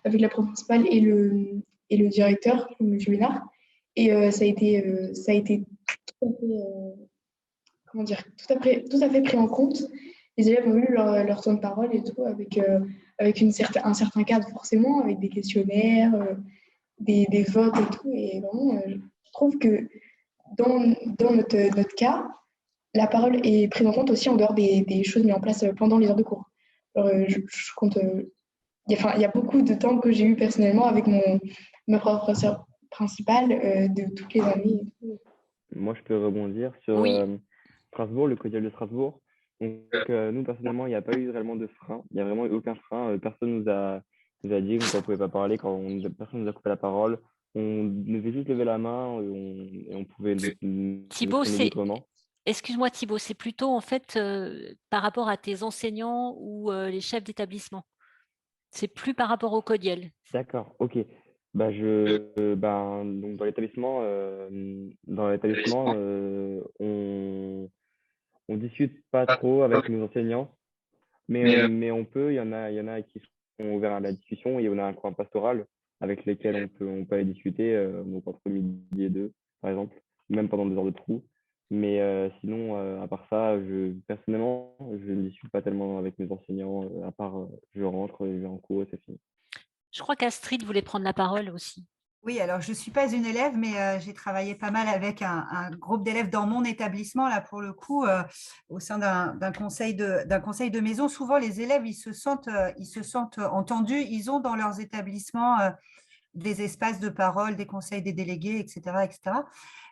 la principale et le directeur, M. Ménard. Et ça a été tout à fait pris en compte. Les élèves ont eu leur temps de parole et tout, avec un certain cadre forcément, avec des questionnaires, des votes et tout. Et vraiment, je trouve que dans notre cas, la parole est prise en compte aussi en dehors des choses mises en place pendant les heures de cours. Alors, je compte... Il y a beaucoup de temps que j'ai eu personnellement avec ma professeure principale de toutes les années. Moi, je peux rebondir sur Strasbourg, le codial de Strasbourg. Donc, nous, personnellement, il n'y a pas eu réellement de frein. Il n'y a vraiment eu aucun frein. Personne nous a dit qu'on ne pouvait pas parler. Personne nous a coupé la parole. On devait juste lever la main et on pouvait Thibaut, excuse-moi Thibaut, c'est plutôt en fait par rapport à tes enseignants ou les chefs d'établissement. C'est plus par rapport au codiel. D'accord, ok. Donc dans l'établissement, on discute pas trop avec nos enseignants, mais on peut. Il y en a qui sont ouverts à la discussion et on a un coin pastoral avec lesquels on peut aller discuter, donc entre midi et 2, par exemple, même pendant des heures de trou. Mais sinon, à part ça, personnellement, je ne discute pas tellement avec mes enseignants, à part je rentre, je vais en cours et c'est fini. Je crois qu'Astrid voulait prendre la parole aussi. Oui, alors je ne suis pas une élève, mais j'ai travaillé pas mal avec un groupe d'élèves dans mon établissement, là pour le coup, au sein d'un conseil de maison. Souvent, les élèves, ils se sentent entendus. Ils ont dans leurs établissements des espaces de parole, des conseils des délégués, etc. etc.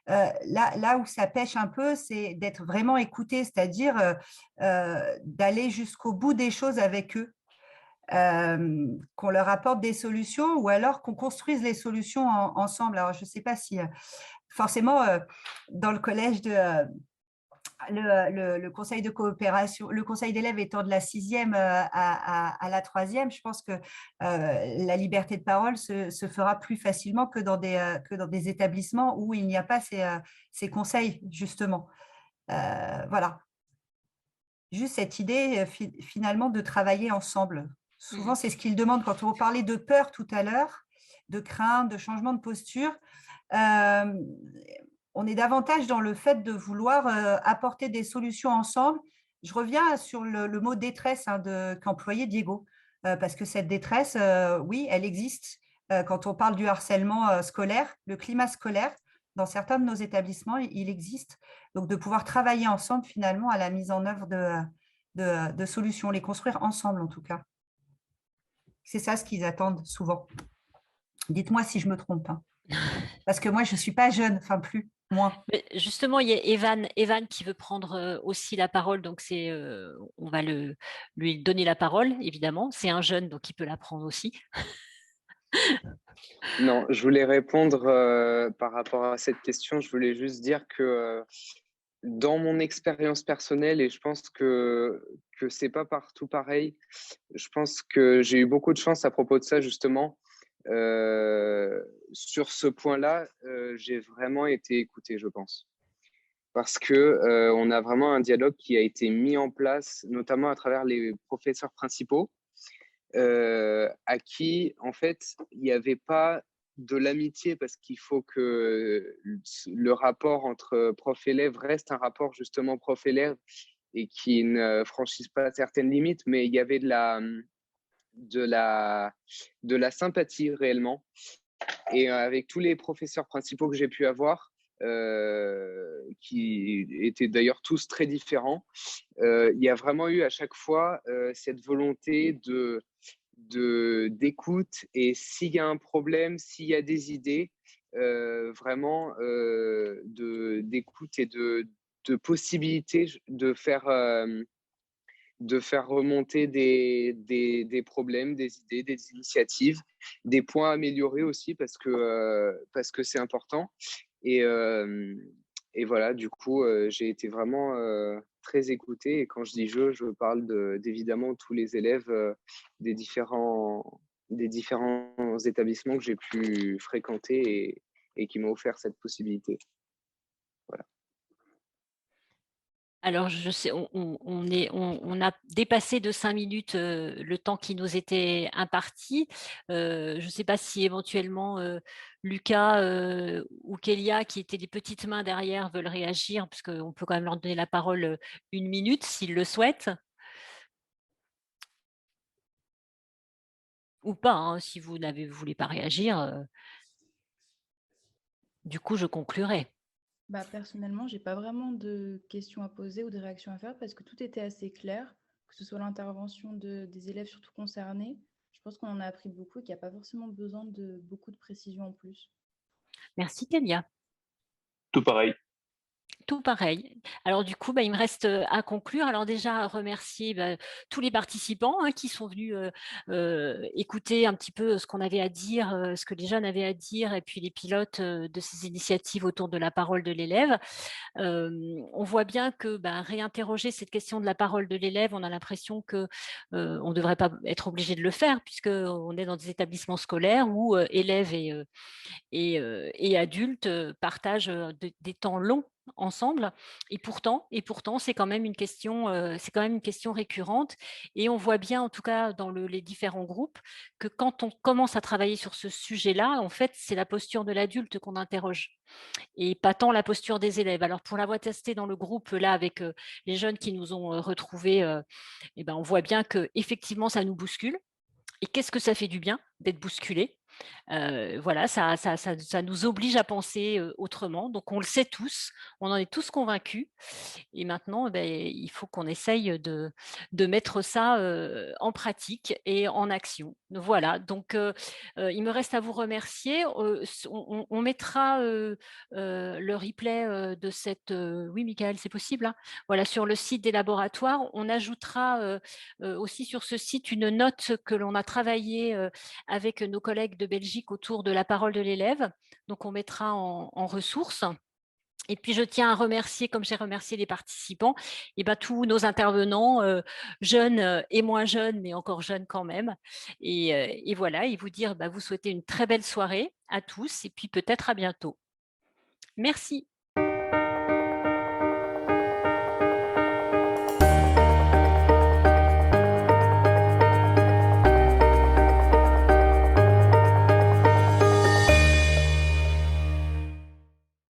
Là où ça pêche un peu, c'est d'être vraiment écouté, c'est-à-dire d'aller jusqu'au bout des choses avec eux. Qu'on leur apporte des solutions ou alors qu'on construise les solutions ensemble. Alors, je ne sais pas si forcément dans le collège le conseil de coopération, le conseil d'élèves étant de la 6e à la 3e, je pense que la liberté de parole se fera plus facilement que dans des établissements où il n'y a pas ces conseils, justement. Voilà. Juste cette idée, finalement, de travailler ensemble. Souvent, c'est ce qu'ils demandent quand on parlait de peur tout à l'heure, de crainte, de changement de posture. On est davantage dans le fait de vouloir apporter des solutions ensemble. Je reviens sur le mot détresse qu'employait Diego, parce que cette détresse, oui, elle existe. Quand on parle du harcèlement scolaire, le climat scolaire, dans certains de nos établissements, il existe. Donc, de pouvoir travailler ensemble, finalement, à la mise en œuvre de solutions, les construire ensemble, en tout cas. C'est ça ce qu'ils attendent souvent. Dites-moi si je me trompe. Parce que moi, je ne suis pas jeune, enfin plus, moins. Mais justement, il y a Evan qui veut prendre aussi la parole, donc on va lui donner la parole, évidemment. C'est un jeune, donc il peut la prendre aussi. Non, je voulais répondre par rapport à cette question. Je voulais juste dire que dans mon expérience personnelle, et je pense que ce n'est pas partout pareil, je pense que j'ai eu beaucoup de chance à propos de ça, justement. Sur ce point-là, j'ai vraiment été écouté, je pense. Parce qu'on a vraiment un dialogue qui a été mis en place, notamment à travers les professeurs principaux, à qui, en fait, il n'y avait pas de l'amitié parce qu'il faut que le rapport entre prof-élève reste un rapport justement prof-élève et qui ne franchisse pas certaines limites, mais il y avait de la sympathie réellement. Et avec tous les professeurs principaux que j'ai pu avoir, qui étaient d'ailleurs tous très différents, il y a vraiment eu à chaque fois cette volonté d'écoute, et s'il y a un problème, s'il y a des idées, vraiment d'écoute et de possibilités de faire remonter des problèmes, des idées, des initiatives, des points améliorés aussi parce que c'est important. Et voilà, du coup, j'ai été vraiment très écoutée. Et quand je dis je parle d'évidemment tous les élèves des différents établissements que j'ai pu fréquenter et qui m'ont offert cette possibilité. Voilà. Alors, je sais, on a dépassé de 5 minutes le temps qui nous était imparti. Je ne sais pas si éventuellement Lucas ou Kélia, qui étaient des petites mains derrière, veulent réagir, parce qu'on peut quand même leur donner la parole 1 minute s'ils le souhaitent. Ou pas, hein, si vous ne voulez pas réagir. Du coup, je conclurai. Personnellement, je n'ai pas vraiment de questions à poser ou de réactions à faire parce que tout était assez clair, que ce soit l'intervention des élèves surtout concernés. Je pense qu'on en a appris beaucoup et qu'il n'y a pas forcément besoin de beaucoup de précisions en plus. Merci, Kélia. Tout pareil. Tout pareil. Alors du coup, il me reste à conclure. Alors déjà, remercier tous les participants qui sont venus écouter un petit peu ce qu'on avait à dire, ce que les jeunes avaient à dire, et puis les pilotes de ces initiatives autour de la parole de l'élève. On voit bien que réinterroger cette question de la parole de l'élève, on a l'impression qu'on ne devrait pas être obligé de le faire, puisqu'on est dans des établissements scolaires où élèves et adultes partagent des temps longs ensemble. Et pourtant, c'est quand même une question, récurrente. Et on voit bien, en tout cas dans les différents groupes, que quand on commence à travailler sur ce sujet-là, en fait, c'est la posture de l'adulte qu'on interroge et pas tant la posture des élèves. Alors pour l'avoir testé dans le groupe là avec les jeunes qui nous ont retrouvés, on voit bien que effectivement ça nous bouscule. Et qu'est-ce que ça fait du bien d'être bousculé. Voilà, ça nous oblige à penser autrement. Donc, on le sait tous, on en est tous convaincus. Et maintenant, il faut qu'on essaye de mettre ça en pratique et en action. Voilà, donc il me reste à vous remercier. On mettra le replay de cette... oui, Michael, c'est possible, hein, voilà, sur le site des laboratoires. On ajoutera aussi sur ce site une note que l'on a travaillée avec nos collègues de Belgique autour de la parole de l'élève. Donc, on mettra en ressources. Et puis, je tiens à remercier, comme j'ai remercié les participants, tous nos intervenants, jeunes et moins jeunes, mais encore jeunes quand même. Et voilà, et vous dire, vous souhaitez une très belle soirée à tous et puis peut-être à bientôt. Merci.